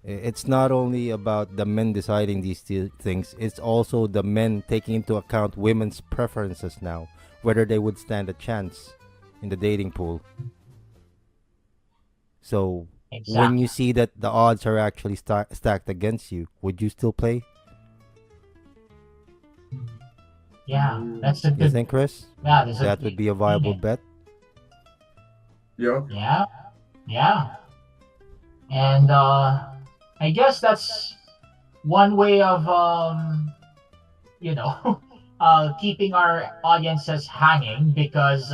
it's not only about the men deciding these things, it's also the men taking into account women's preferences now, whether they would stand a chance in the dating pool. So when you Exactly. see that the odds are actually stacked against you, would you still play? Yeah, mm, that's a You good. think, Chris? Yeah, there's a That would be a viable bet? yeah. yeah, yeah, and I guess that's one way of you know keeping our audiences hanging because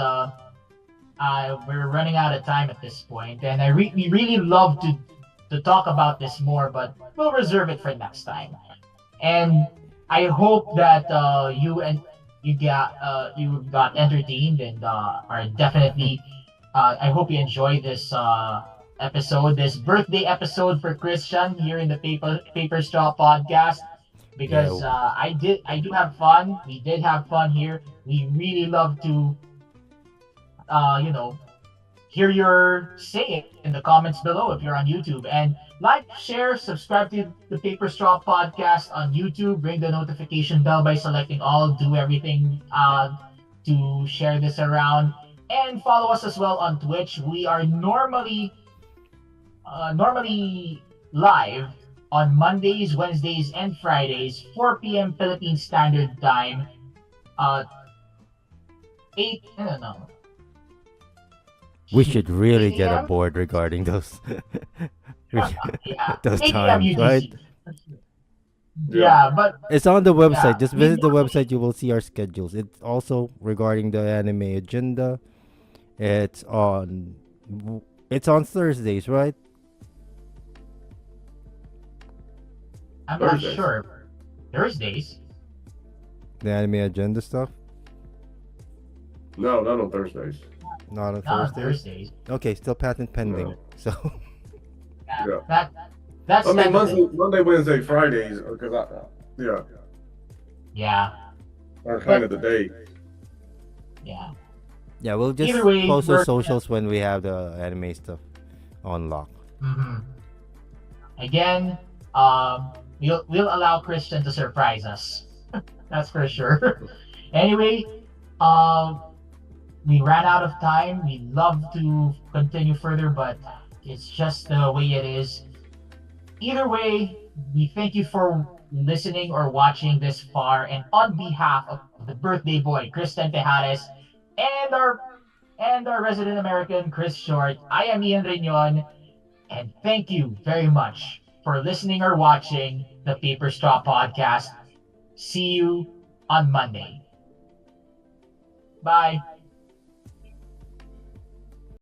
we're running out of time at this point, and we really love to talk about this more, but we'll reserve it for next time. And I hope that you got entertained and are definitely. I hope you enjoy this episode, this birthday episode for Christian here in the Paper Straw podcast. Because Yeah, I do have fun. We did have fun here. We really love to you know hear your say in the comments below if you're on YouTube. And like, share, subscribe to the Paper Straw Podcast on YouTube. Ring the notification bell by selecting all. Do everything to share this around. And follow us as well on Twitch. We are normally live on Mondays, Wednesdays, and Fridays, 4 p.m. Philippine Standard Time. Uh, 8, I don't know. we Shoot, should really 8 get a a.m. board regarding those Yeah, those 8 a.m. times, right? UTC. Yeah. Yeah, but It's on the website. yeah, Just we visit the normally website. You will see our schedules. It's also regarding the anime agenda. It's on. It's on Thursdays, right? I'm not Thursdays. sure. Thursdays? The anime agenda stuff. No, not on Thursdays. Not on Not on Thursdays. Thursdays. Okay, still patent pending. No. So Yeah, Yeah. that's I mean, tentative. Monday, Wednesday, Fridays, because yeah, Yeah, are kind but of the day. yeah. yeah, we'll just Either way, post our we're socials when we have the anime stuff on lock. mhm. Again. We'll allow Christian to surprise us. That's for sure. Anyway, um, we ran out of time. We'd love to continue further, but it's just the way it is. Either way, we thank you for listening or watching this far. And on behalf of the birthday boy, Christian Tejares, and our resident American, Chris Short, I am Ian Rignon, and thank you very much for listening or watching the Paper Straw Podcast. See you on Monday. Bye.